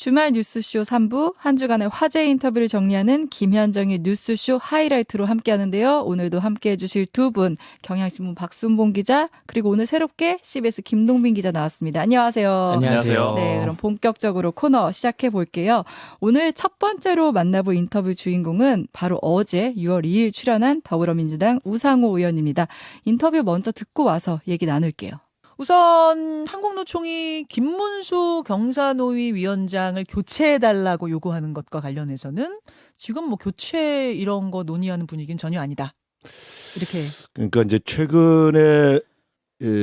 주말 뉴스쇼 3부, 한 주간의 화제 인터뷰를 정리하는 김현정의 뉴스쇼 하이라이트로 함께하는데요. 오늘도 함께해 주실 두 분, 경향신문 박순봉 기자, 그리고 오늘 새롭게 CBS 김동빈 기자 나왔습니다. 안녕하세요. 안녕하세요. 네, 그럼 본격적으로 코너 시작해 볼게요. 오늘 첫 번째로 만나볼 인터뷰 주인공은 바로 어제 6월 2일 출연한 더불어민주당 우상호 의원입니다. 인터뷰 먼저 듣고 와서 얘기 나눌게요. 우선 한국노총이 김문수 경사노위 위원장을 교체해달라고 요구하는 것과 관련해서는 지금 뭐 교체 이런 거 논의하는 분위기는 전혀 아니다. 이렇게. 그러니까 이제 최근에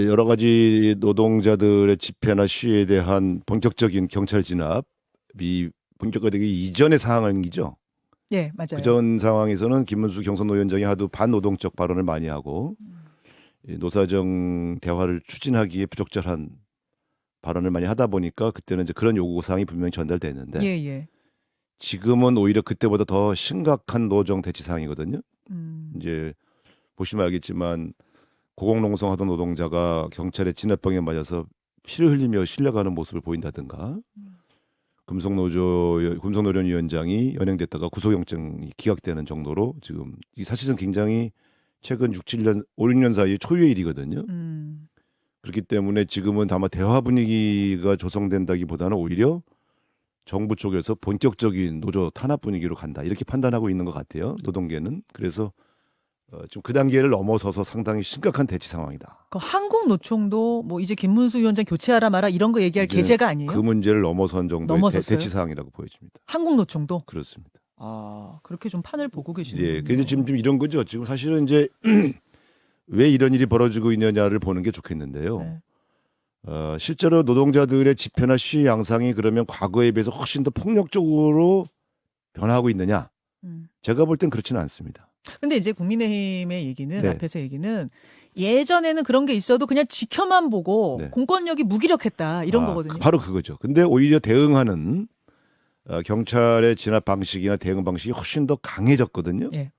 여러 가지 노동자들의 집회나 시위에 대한 본격적인 경찰 진압이 본격화되기 이전의 상황이죠. 네, 맞아요. 그전 상황에서는 김문수 경선노 위원장이 하도 반노동적 발언을 많이 하고 노사정 대화를 추진하기에 부적절한 발언을 많이 하다 보니까 그때는 이제 그런 요구 사항이 분명히 전달됐는데 예. 지금은 오히려 그때보다 더 심각한 노정 대치 사항이거든요. 이제 보시면 알겠지만 고공농성하던 노동자가 경찰의 진압병에 맞아서 피를 흘리며 실려가는 모습을 보인다든가 금속노련 위원장이 연행됐다가 구속영장이 기각되는 정도로 지금 이 사실은 굉장히 최근 6년 6년 사이 초유의 일이거든요. 그렇기 때문에 지금은 다만 대화 분위기가 조성된다기보다는 오히려 정부 쪽에서 본격적인 노조 탄압 분위기로 간다 이렇게 판단하고 있는 것 같아요. 노동계는. 그래서 지금 그 단계를 넘어서서 상당히 심각한 대치 상황이다. 그 한국노총도 뭐 이제 김문수 위원장 교체하라 마라 이런 거 얘기할 계제가 아니에요? 그 문제를 넘어선 정도의 대치 상황이라고 보여집니다. 한국노총도? 그렇습니다. 아, 그렇게 좀 판을 보고 계시네요. 예, 그래서 지금 좀 이런 거죠. 지금 사실은 이제 왜 이런 일이 벌어지고 있느냐를 보는 게 좋겠는데요. 네. 실제로 노동자들의 집회나 시위 양상이 그러면 과거에 비해서 훨씬 더 폭력적으로 변화하고 있느냐? 제가 볼 땐 그렇지는 않습니다. 근데 이제 국민의힘의 얘기는 네. 앞에서 얘기는 예전에는 그런 게 있어도 그냥 지켜만 보고 네. 공권력이 무기력했다 이런 거거든요. 바로 그거죠. 근데 오히려 대응하는 경찰의 진압 방식이나 대응 방식이 훨씬 더 강해졌거든요. 네.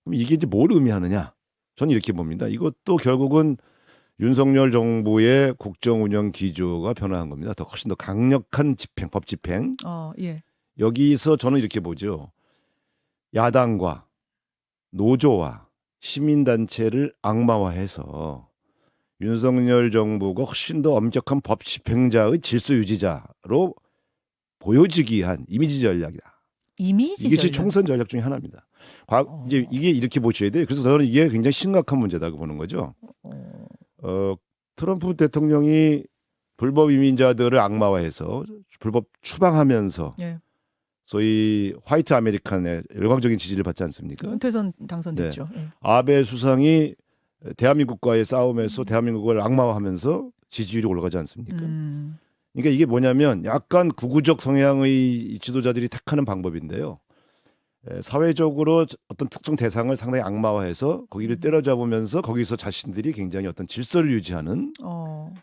그럼 이게 이제 뭘 의미하느냐? 저는 이렇게 봅니다. 이것도 결국은 윤석열 정부의 국정 운영 기조가 변화한 겁니다. 더 훨씬 더 강력한 집행, 법 집행. 예. 여기서 저는 이렇게 보죠. 야당과 노조와 시민단체를 악마화해서 윤석열 정부가 훨씬 더 엄격한 법 집행자의 질서 유지자로 보여지기 위한 이미지 전략이다. 이미지 이게 전략. 총선 전략 중에 하나입니다. 이제 이게 이렇게 보셔야 돼요. 그래서 저는 이게 굉장히 심각한 문제다고 보는 거죠. 트럼프 대통령이 불법 이민자들을 악마화해서 불법 추방하면서 예. 소위 화이트 아메리칸의 열광적인 지지를 받지 않습니까? 은퇴선 당선됐죠. 예. 아베 수상이 대한민국과의 싸움에서 대한민국을 악마화하면서 지지율이 올라가지 않습니까? 그러니까 이게 뭐냐면 약간 구구적 성향의 지도자들이 택하는 방법인데요. 사회적으로 어떤 특정 대상을 상당히 악마화해서 거기를 때려잡으면서 거기서 자신들이 굉장히 어떤 질서를 유지하는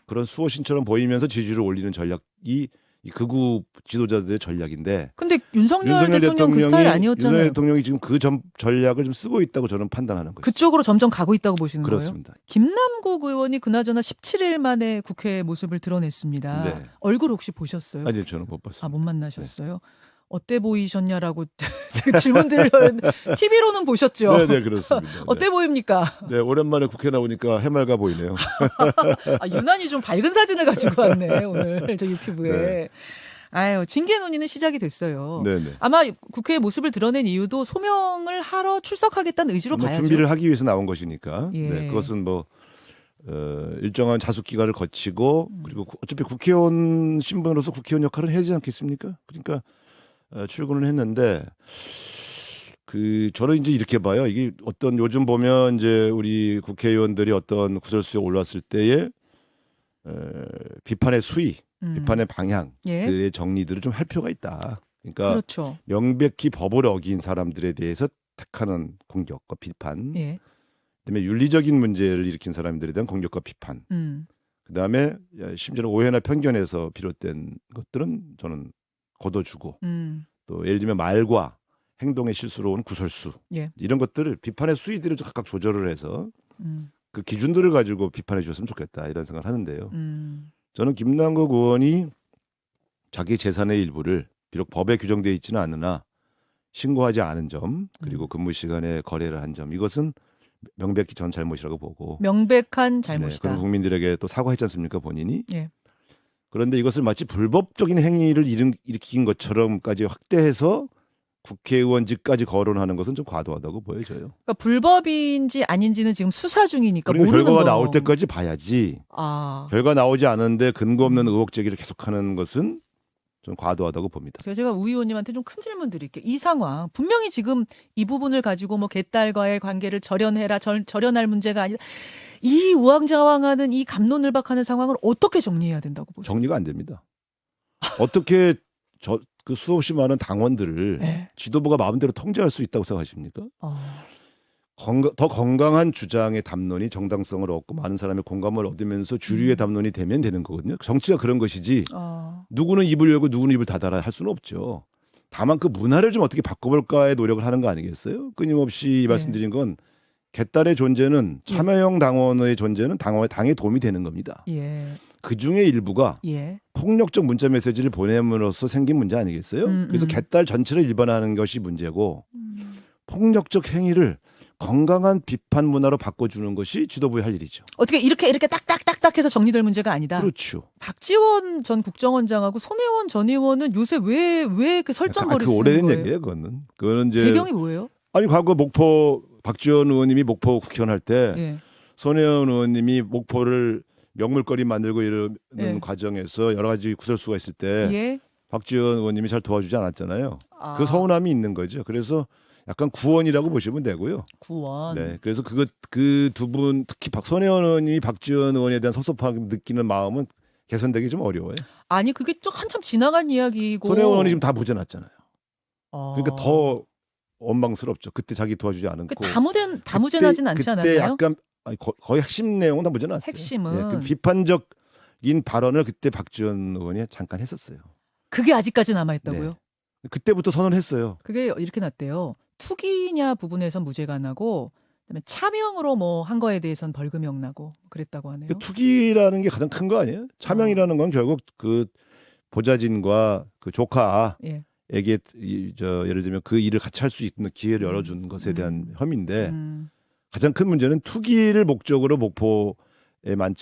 그런 수호신처럼 보이면서 지지율을 올리는 전략이 이 극우 지도자들의 전략인데. 근데 윤석열 대통령 그 스타일 아니었잖아요. 윤석열 대통령이 지금 그 전략을 좀 쓰고 있다고 저는 판단하는 거죠. 그쪽으로 점점 가고 있다고 보시는 그렇습니다. 거예요? 김남국 의원이 그나저나 17일 만에 국회 모습을 드러냈습니다. 네. 얼굴 혹시 보셨어요? 아니요, 저는 못 봤습니다. 못 만나셨어요? 네. 어때 보이셨냐라고 질문들을 TV로는 보셨죠? 네, 그렇습니다. 어때 보입니까? 네, 오랜만에 국회 나오니까 해맑아 보이네요. 유난히 좀 밝은 사진을 가지고 왔네 오늘 저 유튜브에. 네. 아유, 징계 논의는 시작이 됐어요. 네네. 아마 국회의 모습을 드러낸 이유도 소명을 하러 출석하겠다는 의지로 봐야죠. 준비를 하기 위해서 나온 것이니까. 예. 네, 그것은 뭐 일정한 자숙 기간을 거치고 그리고 어차피 국회의원 신분으로서 국회의원 역할을 해야 되지 않겠습니까? 그러니까 출근을 했는데 저는 이제 이렇게 봐요. 이게 어떤 요즘 보면 이제 우리 국회의원들이 어떤 구설수에 올랐을 때에 비판의 수위, 비판의 방향들의 정리들을 좀 할 필요가 있다. 그러니까 그렇죠. 명백히 법을 어긴 사람들에 대해서 택하는 공격과 비판, 그다음에 윤리적인 문제를 일으킨 사람들에 대한 공격과 비판, 그다음에 심지어는 오해나 편견에서 비롯된 것들은 저는 걷어주고 또 예를 들면 말과 행동의 실수로 온 구설수 이런 것들을 비판의 수위들을 각각 조절을 해서 그 기준들을 가지고 비판해 주셨으면 좋겠다 이런 생각을 하는데요. 저는 김남국 의원이 자기 재산의 일부를 비록 법에 규정되어 있지는 않으나 신고하지 않은 점 그리고 근무 시간에 거래를 한 점 이것은 명백히 전 잘못이라고 보고 명백한 네, 잘못이다. 그런 국민들에게 또 사과했지 않습니까 본인이? 예. 그런데 이것을 마치 불법적인 행위를 일으킨 것처럼까지 확대해서 국회의원직까지 거론하는 것은 좀 과도하다고 보여져요. 그러니까 불법인지 아닌지는 지금 수사 중이니까 그리고 모르는 결과가 거. 나올 때까지 봐야지. 아. 결과 나오지 않은데 근거 없는 의혹 제기를 계속하는 것은 좀 과도하다고 봅니다. 제가 우 의원님한테 좀 큰 질문 드릴게요. 이 상황 분명히 지금 이 부분을 가지고 뭐 개딸과의 관계를 절연해라 절연할 문제가 아니다. 이 우왕좌왕하는 이 갑론을박하는 상황을 어떻게 정리해야 된다고 보세요? 정리가 안 됩니다. 어떻게 그 수없이 많은 당원들을 네. 지도부가 마음대로 통제할 수 있다고 생각하십니까? 아. 더 건강한 주장의 담론이 정당성을 얻고 많은 사람의 공감을 얻으면서 주류의 담론이 되면 되는 거거든요. 정치가 그런 것이지 누구는 입을 열고 누구는 입을 닫아라 할 수는 없죠. 다만 그 문화를 좀 어떻게 바꿔볼까의 노력을 하는 거 아니겠어요? 끊임없이 말씀드린 건 개딸의 존재는 참여형 당원의 존재는 당에 도움이 되는 겁니다. 예. 그중에 일부가 예. 폭력적 문자 메시지를 보냄으로써 생긴 문제 아니겠어요? 그래서 개딸 전체를 일반화하는 것이 문제고 폭력적 행위를 건강한 비판 문화로 바꿔주는 것이 지도부의 할 일이죠. 어떻게 이렇게 딱딱딱딱 해서 정리될 문제가 아니다. 그렇죠. 박지원 전 국정원장하고 손혜원 전 의원은 요새 왜 그 설전거리 그 쓰는 오래된 거예요? 얘기예요, 그거는 이제 배경이 뭐예요? 아니 과거 목포 박지원 의원님이 목포 국회의원 할 때 예. 손혜원 의원님이 목포를 명물거리 만들고 이러는 예. 과정에서 여러 가지 구설수가 있을 때 예. 박지원 의원님이 잘 도와주지 않았잖아요. 아, 그 서운함이 있는 거죠. 그래서 약간 구원이라고 보시면 되고요. 구원. 네, 그래서 그 두 분 특히 손혜원 의원님이 박지원 의원에 대한 섭섭함 느끼는 마음은 개선되기 좀 어려워요. 아니 그게 또 한참 지나간 이야기고. 손혜원 의원이 지금 다 무죄났잖아요. 아. 그러니까 더 원망스럽죠. 그때 자기 도와주지 않고. 다무죄나진 않지 그때 않았나요? 약간 거의 핵심 내용은 다 무죄났어요. 핵심은 그 비판적인 발언을 그때 박지원 의원이 잠깐 했었어요. 그게 아직까지 남아 있다고요? 네. 그때부터 선언했어요. 그게 이렇게 났대요. 투기냐 부분에선 무죄가 나고 그다음에 차명으로 뭐 한 거에 대해서는 벌금형 나고 그랬다고 하네요. 그 투기라는 게 가장 큰 거 아니에요? 차명이라는 건 결국 그 보좌진과 그 조카에게 예. 예를 들면 그 일을 같이 할 수 있는 기회를 열어준 것에 대한 혐의인데 음. 가장 큰 문제는 투기를 목적으로 목포에 많이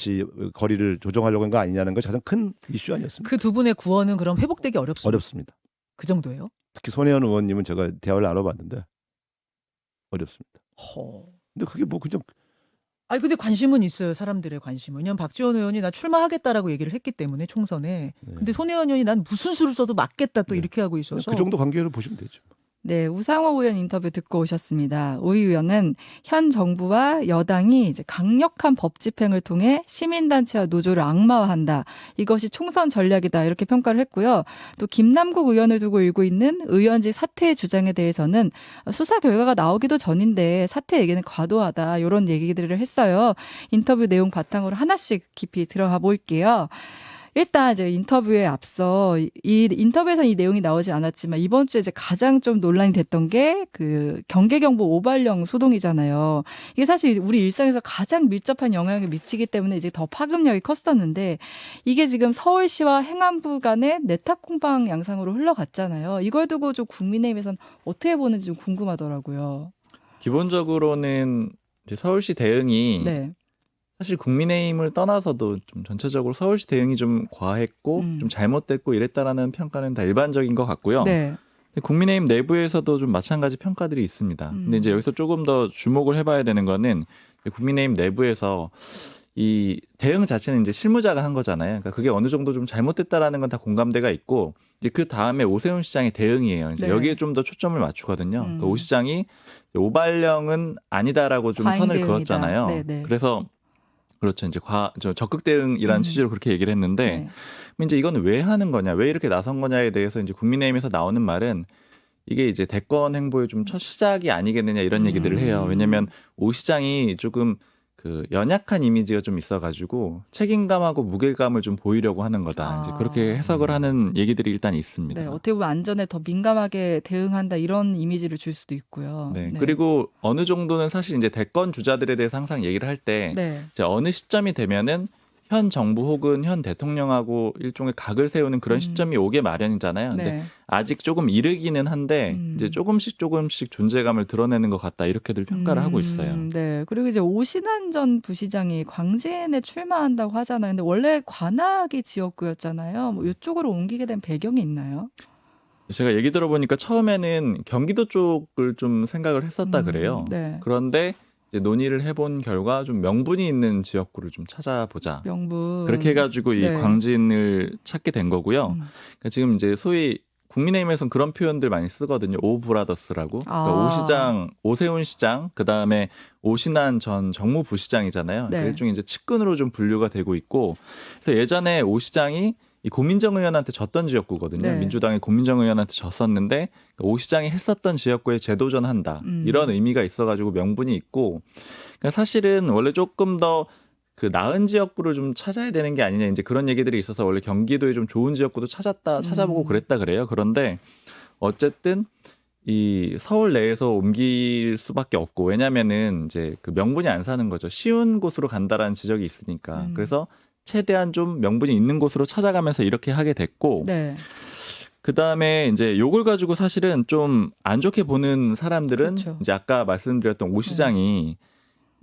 거리를 조정하려고 한 거 아니냐는 것이 가장 큰 이슈 아니었습니까? 그 두 분의 구원은 그럼 회복되기 어렵습니다. 어렵습니다. 그 정도예요? 특히 손혜원 의원님은 제가 대화를 나눠봤는데 어렵습니다. 근데 그게 뭐 그냥 아니 근데 관심은 있어요. 사람들의 관심은. 왜냐면 박지원 의원이 나 출마하겠다라고 얘기를 했기 때문에 총선에. 네. 근데 손혜원 의원이 난 무슨 수를 써도 맞겠다 또 네. 이렇게 하고 있어서. 그 정도 관계를 보시면 되죠. 네, 우상호 의원 인터뷰 듣고 오셨습니다. 우 의원은 현 정부와 여당이 이제 강력한 법 집행을 통해 시민단체와 노조를 악마화한다. 이것이 총선 전략이다. 이렇게 평가를 했고요. 또 김남국 의원을 두고 일고 있는 의원직 사퇴의 주장에 대해서는 수사 결과가 나오기도 전인데 사퇴 얘기는 과도하다. 이런 얘기들을 했어요. 인터뷰 내용 바탕으로 하나씩 깊이 들어가 볼게요. 일단 이제 인터뷰에 앞서 이 인터뷰에서 이 내용이 나오지 않았지만 이번 주에 이제 가장 좀 논란이 됐던 게 그 경계경보 오발령 소동이잖아요. 이게 사실 우리 일상에서 가장 밀접한 영향을 미치기 때문에 이제 더 파급력이 컸었는데 이게 지금 서울시와 행안부 간의 내탁 공방 양상으로 흘러갔잖아요. 이걸 두고 좀 국민의힘에서는 어떻게 보는지 좀 궁금하더라고요. 기본적으로는 이제 서울시 대응이 네. 사실 국민의힘을 떠나서도 좀 전체적으로 서울시 대응이 좀 과했고 좀 잘못됐고 이랬다라는 평가는 다 일반적인 것 같고요. 네. 근데 국민의힘 내부에서도 좀 마찬가지 평가들이 있습니다. 근데 이제 여기서 조금 더 주목을 해봐야 되는 거는 국민의힘 내부에서 이 대응 자체는 이제 실무자가 한 거잖아요. 그러니까 그게 어느 정도 좀 잘못됐다라는 건 다 공감대가 있고 이제 그 다음에 오세훈 시장의 대응이에요. 이제 네. 여기에 좀 더 초점을 맞추거든요. 그러니까 오 시장이 오발령은 아니다라고 좀 선을 과잉 그었잖아요. 대응이다. 네, 네. 그래서 그렇죠. 이제 적극 대응이라는 취지로 그렇게 얘기를 했는데 네. 그럼 이제 이거는 왜 하는 거냐, 왜 이렇게 나선 거냐에 대해서 이제 국민의힘에서 나오는 말은 이게 이제 대권 행보의 좀 첫 시작이 아니겠느냐 이런 얘기들을 해요. 왜냐하면 오 시장이 조금 그 연약한 이미지가 좀 있어가지고 책임감하고 무게감을 좀 보이려고 하는 거다. 이제 그렇게 해석을 하는 얘기들이 일단 있습니다. 네, 어떻게 보면 안전에 더 민감하게 대응한다 이런 이미지를 줄 수도 있고요. 네. 그리고 어느 정도는 사실 이제 대권 주자들에 대해서 항상 얘기를 할 때 네. 이제 어느 시점이 되면은 현 정부 혹은 현 대통령하고 일종의 각을 세우는 그런 시점이 오게 마련이잖아요. 근데 네. 아직 조금 이르기는 한데 이제 조금씩 존재감을 드러내는 것 같다 이렇게들 평가를 하고 있어요. 네. 그리고 이제 오신환 전 부시장이 광진에 출마한다고 하잖아요. 근데 원래 관악이 지역구였잖아요. 뭐 이쪽으로 옮기게 된 배경이 있나요? 제가 얘기 들어보니까 처음에는 경기도 쪽을 좀 생각을 했었다 그래요. 네. 그런데 이제 논의를 해본 결과 좀 명분이 있는 지역구를 좀 찾아보자. 명분. 그렇게 해가지고 이 네. 광진을 찾게 된 거고요. 그러니까 지금 이제 소위 국민의힘에서는 그런 표현들 많이 쓰거든요. 오브라더스라고. 그러니까 오시장, 오세훈 시장, 그 다음에 오신환 전 정무부시장이잖아요. 네. 그러니까 일종의 이제 측근으로 좀 분류가 되고 있고. 그래서 예전에 오 시장이 이 고민정 의원한테 졌던 지역구거든요. 네. 민주당의 고민정 의원한테 졌었는데 오 시장이 했었던 지역구에 재도전한다. 이런 의미가 있어가지고 명분이 있고. 그러니까 사실은 원래 조금 더 그 나은 지역구를 좀 찾아야 되는 게 아니냐 이제 그런 얘기들이 있어서 원래 경기도에 좀 좋은 지역구도 찾아보고 그랬다 그래요. 그런데 어쨌든 이 서울 내에서 옮길 수밖에 없고 왜냐면은 이제 그 명분이 안 사는 거죠. 쉬운 곳으로 간다라는 지적이 있으니까. 그래서 최대한 좀 명분이 있는 곳으로 찾아가면서 이렇게 하게 됐고. 네. 그 다음에 이제 요걸 가지고 사실은 좀 안 좋게 보는 사람들은 그렇죠. 이제 아까 말씀드렸던 오 시장이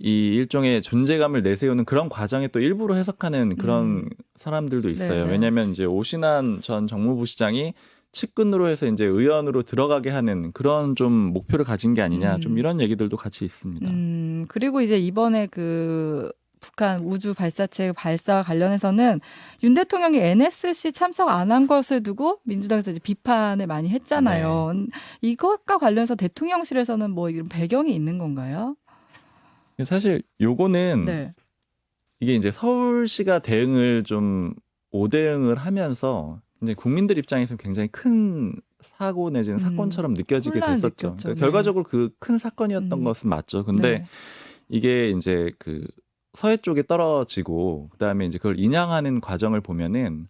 이 일종의 존재감을 내세우는 그런 과정에 또 일부러 해석하는 그런 사람들도 있어요. 네네. 왜냐하면 이제 오신환 전 정무부 시장이 측근으로 해서 이제 의원으로 들어가게 하는 그런 좀 목표를 가진 게 아니냐 좀 이런 얘기들도 같이 있습니다. 그리고 이제 이번에 그 북한 우주 발사체 발사와 관련해서는 윤 대통령이 NSC 참석 안 한 것을 두고 민주당에서 이제 비판을 많이 했잖아요. 이것과 관련해서 대통령실에서는 뭐 이런 배경이 있는 건가요? 사실 요거는 네. 이게 이제 서울시가 대응을 좀 오대응을 하면서 이제 국민들 입장에서는 굉장히 큰 사고 내지는 사건처럼 느껴지게 혼란을 됐었죠. 느꼈죠. 그러니까 네. 결과적으로 그 큰 사건이었던 것은 맞죠. 근데 네. 이게 이제 그 서해 쪽에 떨어지고 그다음에 이제 그걸 인양하는 과정을 보면은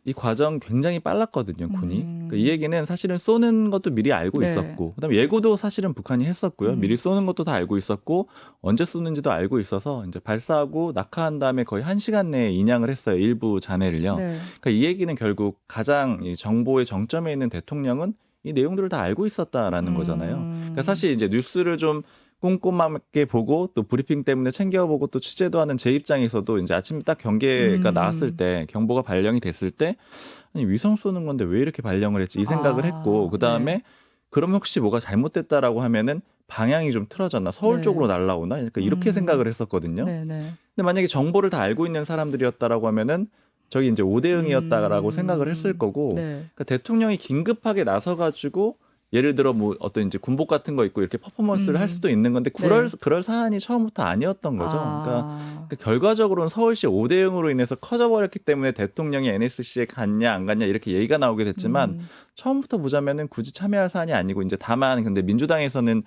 이 과정 굉장히 빨랐거든요, 군이. 그러니까 이 얘기는 사실은 쏘는 것도 미리 알고 네. 있었고, 그다음에 예고도 사실은 북한이 했었고요. 미리 쏘는 것도 다 알고 있었고, 언제 쏘는지도 알고 있어서 이제 발사하고 낙하한 다음에 거의 1시간 내에 인양을 했어요, 일부 잔해를요. 네. 그러니까 이 얘기는 결국 가장 이 정보의 정점에 있는 대통령은 이 내용들을 다 알고 있었다라는 거잖아요. 그러니까 사실 이제 뉴스를 좀 꼼꼼하게 보고 또 브리핑 때문에 챙겨보고 또 취재도 하는 제 입장에서도 이제 아침에 딱 경계가 나왔을 때 경보가 발령이 됐을 때 아니 위성 쏘는 건데 왜 이렇게 발령을 했지 이 생각을 했고 그 다음에 네. 그럼 혹시 뭐가 잘못됐다라고 하면은 방향이 좀 틀어졌나 서울 네. 쪽으로 날라오나 그러니까 이렇게 생각을 했었거든요. 네, 네. 근데 만약에 정보를 다 알고 있는 사람들이었다라고 하면은 저기 이제 오대응이었다라고 생각을 했을 거고 네. 그러니까 대통령이 긴급하게 나서가지고 예를 들어 뭐 어떤 이제 군복 같은 거 입고 이렇게 퍼포먼스를 할 수도 있는 건데 그럴 사안이 처음부터 아니었던 거죠. 그러니까 결과적으로는 서울시 5대0으로 인해서 커져버렸기 때문에 대통령이 NSC에 갔냐 안 갔냐 이렇게 얘기가 나오게 됐지만 처음부터 보자면은 굳이 참여할 사안이 아니고 이제 다만 근데 민주당에서는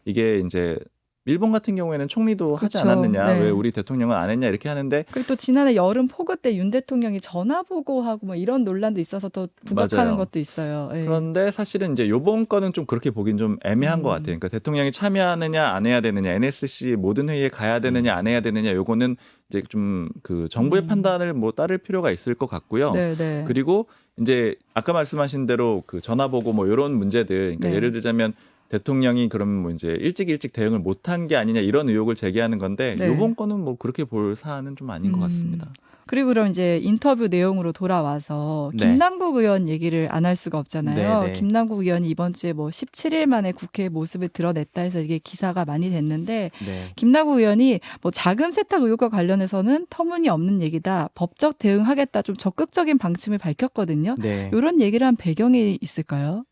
이게 이제 일본 같은 경우에는 총리도 하지 그렇죠. 않았느냐 네. 왜 우리 대통령은 안 했냐 이렇게 하는데 그리고 또 지난해 여름 폭우 때 윤 대통령이 전화 보고하고 뭐 이런 논란도 있어서 더 부각하는 맞아요. 것도 있어요. 예. 그런데 사실은 이제 요번 거는 좀 그렇게 보긴 좀 애매한 것 같아요. 그러니까 대통령이 참여하느냐 안 해야 되느냐, NSC 모든 회의에 가야 되느냐 안 해야 되느냐, 요거는 이제 좀 그 정부의 판단을 뭐 따를 필요가 있을 것 같고요. 네, 네. 그리고 이제 아까 말씀하신 대로 그 전화 보고 뭐 이런 문제들, 그러니까 네. 예를 들자면 대통령이 그럼 뭐 이제 일찍 대응을 못한 게 아니냐 이런 의혹을 제기하는 건데 네. 요번 거는 뭐 그렇게 볼 사안은 좀 아닌 것 같습니다. 그리고 그럼 이제 인터뷰 내용으로 돌아와서 네. 김남국 의원 얘기를 안 할 수가 없잖아요. 네, 네. 김남국 의원이 이번 주에 뭐 17일 만에 국회 모습을 드러냈다 해서 이게 기사가 많이 됐는데 네. 김남국 의원이 뭐 자금 세탁 의혹과 관련해서는 터무니없는 얘기다. 법적 대응하겠다. 좀 적극적인 방침을 밝혔거든요. 네. 이런 얘기를 한 배경이 있을까요?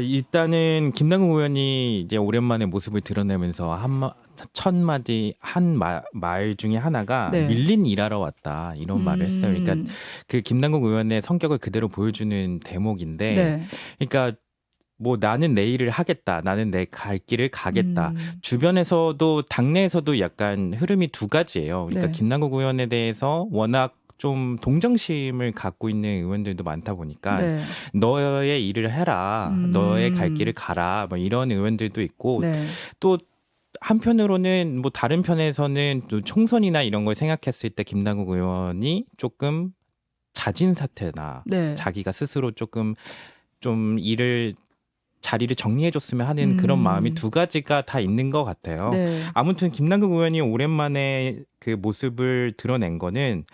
일단은 김남국 의원이 이제 오랜만에 모습을 드러내면서 첫 마디 한 말 중에 하나가 네. 밀린 일하러 왔다 이런 말을 했어요. 그러니까 그 김남국 의원의 성격을 그대로 보여주는 대목인데, 네. 그러니까 뭐 나는 내 일을 하겠다, 나는 내 갈 길을 가겠다. 주변에서도 당내에서도 약간 흐름이 두 가지예요. 그러니까 네. 김남국 의원에 대해서 워낙 좀 동정심을 갖고 있는 의원들도 많다 보니까 네. 너의 일을 해라, 너의 갈 길을 가라, 뭐 이런 의원들도 있고 네. 또 한편으로는 뭐 다른 편에서는 또 총선이나 이런 걸 생각했을 때 김남국 의원이 조금 자진 사퇴나 네. 자기가 스스로 조금 좀 자리를 정리해줬으면 하는 그런 마음이 두 가지가 다 있는 것 같아요. 네. 아무튼 김남국 의원이 오랜만에 그 모습을 드러낸 거는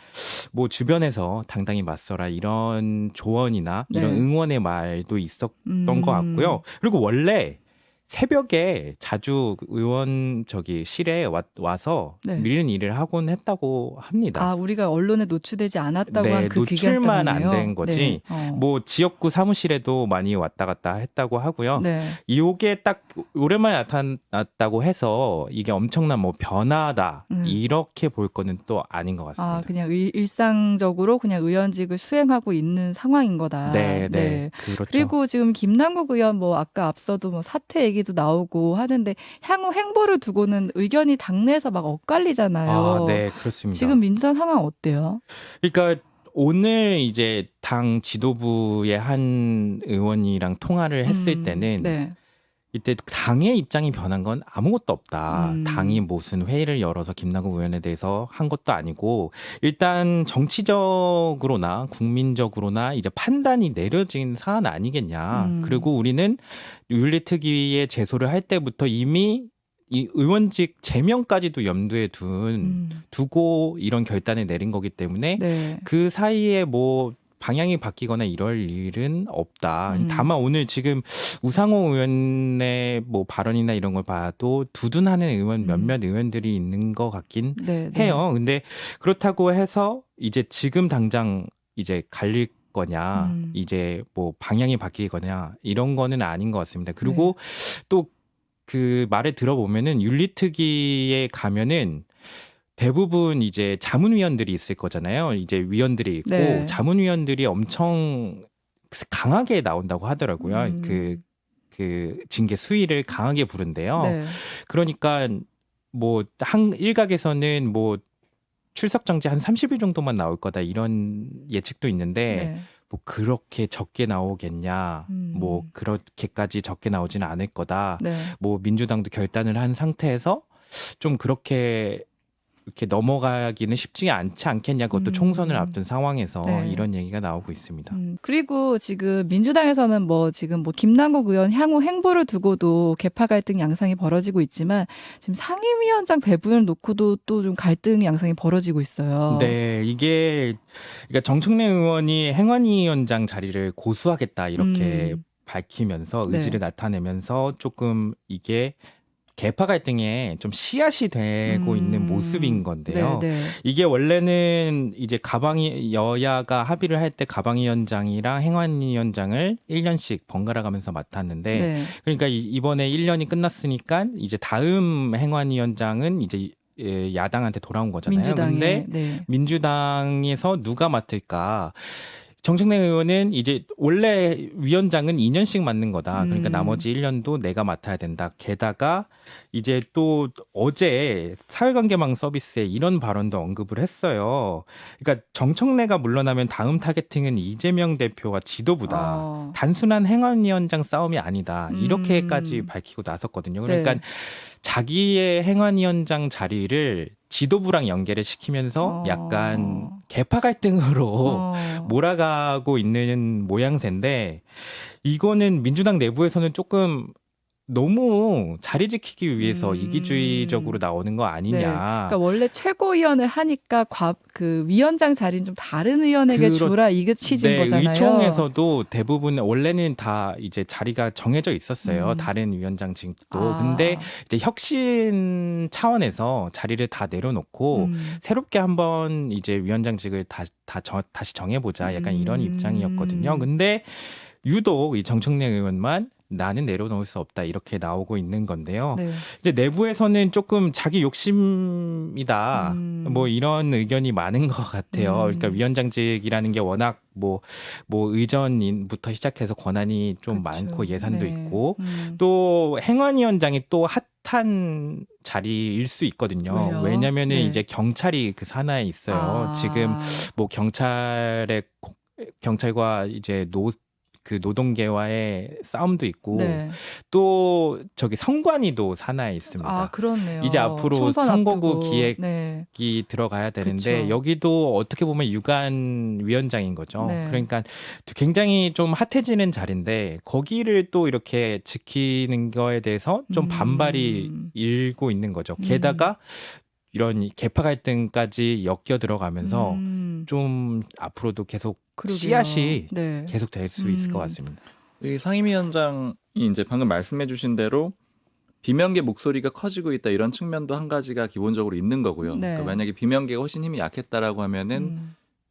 뭐 주변에서 당당히 맞서라 이런 조언이나 이런 네. 응원의 말도 있었던 것 같고요. 그리고 원래 새벽에 자주 의원 실에 와서 네. 밀린 일을 하곤 했다고 합니다. 아, 우리가 언론에 노출되지 않았다고 네, 한 그 기간 노출만 동안에요. 안 된 거지. 네. 뭐 지역구 사무실에도 많이 왔다 갔다 했다고 하고요. 네. 이게 딱 오랜만에 나타났다고 해서 이게 엄청난 뭐 변화다 이렇게 볼 거는 또 아닌 것 같습니다. 아, 그냥 일상적으로 그냥 의원직을 수행하고 있는 상황인 거다. 네, 그렇죠. 그리고 지금 김남국 의원 뭐 아까 앞서도 뭐 사퇴 얘기도 나오고 하는데 향후 행보를 두고는 의견이 당내에서 막 엇갈리잖아요. 아, 네, 그렇습니다. 지금 민주당 상황 어때요? 그러니까 오늘 이제 당 지도부의 한 의원이랑 통화를 했을 때는 네. 이때 당의 입장이 변한 건 아무것도 없다. 음. 당이 무슨 회의를 열어서 김남국 의원에 대해서 한 것도 아니고 일단 정치적으로나 국민적으로나 이제 판단이 내려진 사안 아니겠냐. 그리고 우리는 윤리특위에 제소를 할 때부터 이미 이 의원직 제명까지도 염두에 두고 이런 결단을 내린 거기 때문에 네. 그 사이에 뭐 방향이 바뀌거나 이럴 일은 없다. 다만 오늘 지금 우상호 의원의 뭐 발언이나 이런 걸 봐도 두둔하는 의원 몇몇 의원들이 있는 것 같긴 해요. 근데 그렇다고 해서 이제 지금 당장 이제 갈릴 거냐, 이제 뭐 방향이 바뀌거냐 이런 거는 아닌 것 같습니다. 그리고 또 그 말을 들어보면은 윤리특위에 가면은 대부분 이제 자문위원들이 있을 거잖아요. 이제 위원들이 있고 네. 자문위원들이 엄청 강하게 나온다고 하더라고요. 그 징계 수위를 강하게 부른대요. 네. 그러니까 뭐 일각에서는 뭐 출석 정지 한 30일 정도만 나올 거다 이런 예측도 있는데 뭐 그렇게 적게 나오겠냐, 뭐 그렇게까지 적게 나오지는 않을 거다. 뭐 민주당도 결단을 한 상태에서 좀 그렇게 이렇게 넘어가기는 쉽지 않지 않겠냐. 그것도 총선을 앞둔 상황에서 이런 얘기가 나오고 있습니다. 그리고 지금 민주당에서는 뭐 지금 뭐 김남국 의원 향후 행보를 두고도 계파 갈등 양상이 벌어지고 있지만 지금 상임위원장 배분을 놓고도 또 좀 갈등 양상이 벌어지고 있어요. 네, 이게 그러니까 정청래 의원이 행안위원장 자리를 고수하겠다 이렇게 밝히면서 의지를 나타내면서 조금 이게 계파 갈등에 좀 씨앗이 되고 있는 모습인 건데요. 이게 원래는 이제 여야가 합의를 할 때 가방위원장이랑 행안위원장을 1년씩 번갈아 가면서 맡았는데 그러니까 이번에 1년이 끝났으니까 이제 다음 행안위원장은 이제 야당한테 돌아온 거잖아요. 근데 민주당에서 누가 맡을까? 정청래 의원은 이제 원래 위원장은 2년씩 맡는 거다. 그러니까 나머지 1년도 내가 맡아야 된다. 게다가 이제 또 어제 사회관계망 서비스에 이런 발언도 언급을 했어요. 그러니까 정청래가 물러나면 다음 타겟팅은 이재명 대표와 지도부다. 단순한 행안위원장 싸움이 아니다. 이렇게까지 밝히고 나섰거든요. 그러니까 자기의 행안위원장 자리를 지도부랑 연계를 시키면서 약간 계파 갈등으로 몰아가고 있는 모양새인데 이거는 민주당 내부에서는 조금 너무 자리 지키기 위해서 이기주의적으로 나오는 거 아니냐. 그러니까 원래 최고위원을 하니까 그 위원장 자리는 좀 다른 의원에게 주라 이게 취지인 거잖아요. 의총에서도 대부분 원래는 다 이제 자리가 정해져 있었어요. 다른 위원장직도. 근데 이제 혁신 차원에서 자리를 다 내려놓고 새롭게 한번 이제 위원장직을 다시 정해보자. 약간 이런 입장이었거든요. 근데 유독 이 정청래 의원만 나는 내려놓을 수 없다 이렇게 나오고 있는 건데요. 이제 내부에서는 조금 자기 욕심이다 뭐 이런 의견이 많은 것 같아요. 그러니까 위원장직이라는 게 워낙 뭐 의전부터 시작해서 권한이 좀 많고 예산도 있고 또 행안위원장이 또 핫한 자리일 수 있거든요. 왜냐면은 이제 경찰이 그 산하에 있어요. 지금 뭐 경찰과 이제 그 노동계와의 싸움도 있고 네. 또 저기 선관위도 산하에 있습니다. 아, 그렇네요. 이제 앞으로 총선 선거구 앞두고. 기획 네. 이 들어가야 되는데 그쵸. 여기도 어떻게 보면 유관 위원장인 거죠. 네. 그러니까 굉장히 좀 핫해지는 자리인데 거기를 또 이렇게 지키는 거에 대해서 좀 반발이 일고 있는 거죠. 게다가 이런 계파 갈등까지 엮여 들어가면서 좀 앞으로도 계속 그러게요. 씨앗이 네. 계속 될 수 있을 것 같습니다. 이 상임위원장이 이제 방금 말씀해주신 대로 비명계 목소리가 커지고 있다 이런 측면도 한 가지가 기본적으로 있는 거고요. 네. 그러니까 만약에 비명계가 훨씬 힘이 약했다라고 하면은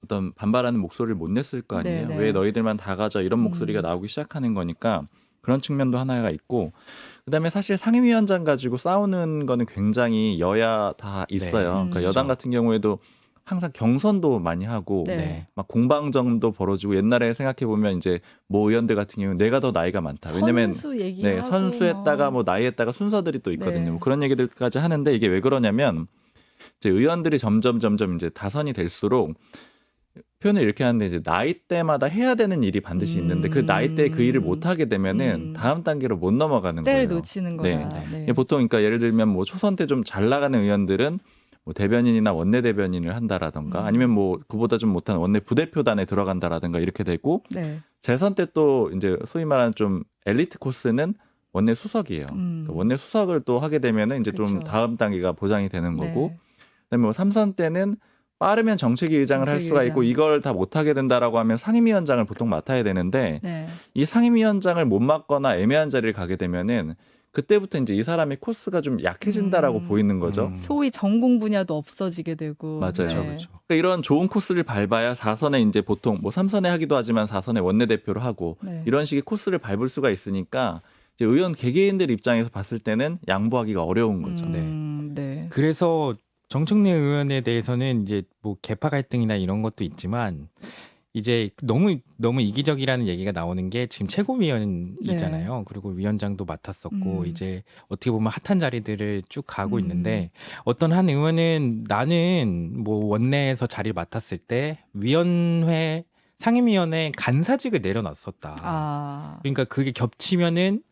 어떤 반발하는 목소리를 못 냈을 거 아니에요. 네, 네. 왜 너희들만 다 가져 이런 목소리가 나오기 시작하는 거니까 그런 측면도 하나가 있고 그다음에 사실 상임위원장 가지고 싸우는 거는 굉장히 여야 다 있어요. 그러니까 그렇죠. 여당 같은 경우에도 항상 경선도 많이 하고 네. 막 공방전도 벌어지고 옛날에 생각해 보면 이제 모 의원들 같은 경우는 내가 더 나이가 많다. 왜냐면 선수 얘기하고 네, 선수했다가 뭐 나이했다가 순서들이 또 있거든요. 네. 뭐 그런 얘기들까지 하는데 이게 왜 그러냐면 이제 의원들이 점점 이제 다선이 될수록 표현을 이렇게 하는데 이제 나이대마다 해야 되는 일이 반드시 있는데 그 나이대에 그 일을 못 하게 되면은 다음 단계로 못 넘어가는 때를 거예요. 놓치는 네. 거다. 네. 보통 그러니까 예를 들면 뭐 초선 때 좀 잘 나가는 의원들은 뭐 대변인이나 원내 대변인을 한다라던가 아니면 뭐 그보다 좀 못한 원내 부대표단에 들어간다라든가 이렇게 되고 네. 재선 때 또 이제 소위 말하는 좀 엘리트 코스는 원내 수석이에요. 그러니까 원내 수석을 또 하게 되면은 이제 좀 그쵸. 다음 단계가 보장이 되는 거고 네. 그다음에 뭐 삼선 때는 빠르면 정책위 의장을 할 수가 있고 정책위 의장. 이걸 다 못하게 된다라고 하면 상임위원장을 보통 맡아야 되는데 네. 이 상임위원장을 못 맡거나 애매한 자리를 가게 되면은 그때부터 이제 이 사람의 코스가 좀 약해진다라고 보이는 거죠. 소위 전공 분야도 없어지게 되고. 맞아요. 네. 그렇죠. 그러니까 이런 좋은 코스를 밟아야 4선에 이제 보통 뭐 3선에 하기도 하지만 4선에 원내대표로 하고 네. 이런 식의 코스를 밟을 수가 있으니까 이제 의원 개개인들 입장에서 봤을 때는 양보하기가 어려운 거죠. 네. 그래서 정청래 의원에 대해서는 이제 뭐 계파 갈등이나 이런 것도 있지만 이제 너무 이기적이라는 얘기가 나오는 게 지금 최고위원이잖아요. 그리고 위원장도 맡았었고 이제 어떻게 보면 핫한 자리들을 쭉 가고 있는데 어떤 한 의원은 나는 뭐 원내에서 자리를 맡았을 때 위원회 상임위원회 간사직을 내려놨었다. 아. 그러니까 그게 겹치면은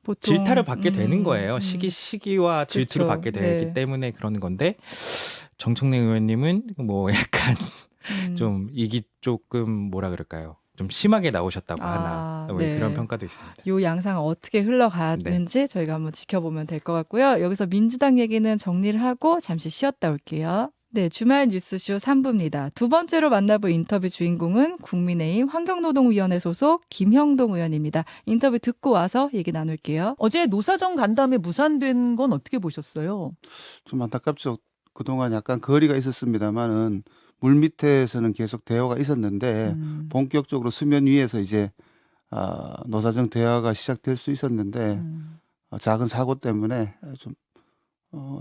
보통 질타를 받게 되는 거예요. 시기와 질투를 그쵸. 받게 되기 네. 때문에 그러는 건데 정청래 의원님은 뭐 약간 좀 이기 조금 뭐라 그럴까요? 좀 심하게 나오셨다고 하나 뭐 네. 그런 평가도 있습니다. 요 양상 어떻게 흘러가는지 저희가 한번 지켜보면 될 것 같고요. 여기서 민주당 얘기는 정리를 하고 잠시 쉬었다 올게요. 네, 주말 뉴스쇼 3부입니다. 두 번째로 만나볼 인터뷰 주인공은 국민의힘 환경노동위원회 소속 김형동 의원입니다. 인터뷰 듣고 와서 얘기 나눌게요. 어제 노사정 간담회 무산된 건 어떻게 보셨어요? 좀 안타깝죠. 그동안 약간 거리가 있었습니다만은 물 밑에서는 계속 대화가 있었는데 본격적으로 수면 위에서 이제 노사정 대화가 시작될 수 있었는데 작은 사고 때문에 좀